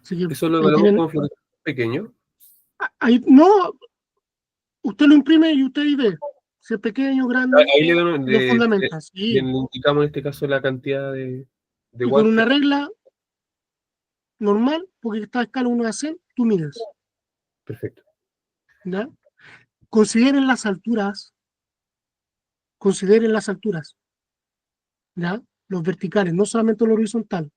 Así que Eso lo ahí evaluamos tienen, como fluorescente pequeño. ahí, no, usted lo imprime y usted ahí ve, si es pequeño, grande, Ahí lo fundamenta, sí. le indicamos en este caso la cantidad de Y con watts. una regla normal, porque está a escala 1 a 100, tú mides, Perfecto. ¿ya? Consideren las alturas, consideren las alturas, ¿ya? Los verticales, no solamente lo horizontal.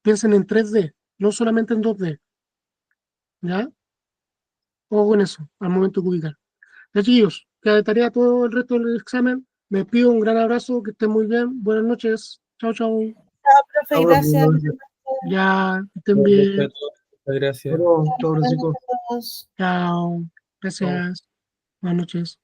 Piensen en 3D, no solamente en 2D, ¿ya? Ojo con eso, al momento de ubicar. Ya, chiquillos, queda de tarea todo el resto del examen. Me despido, un gran abrazo, que estén muy bien. Buenas noches. Chao, chao. Chao, profe, Ahora, gracias. Ya, que estén Muchas bien. gracias. chao, Buenas Francisco. noches a todos. Chao. Chao. Gracias. Buenas noches.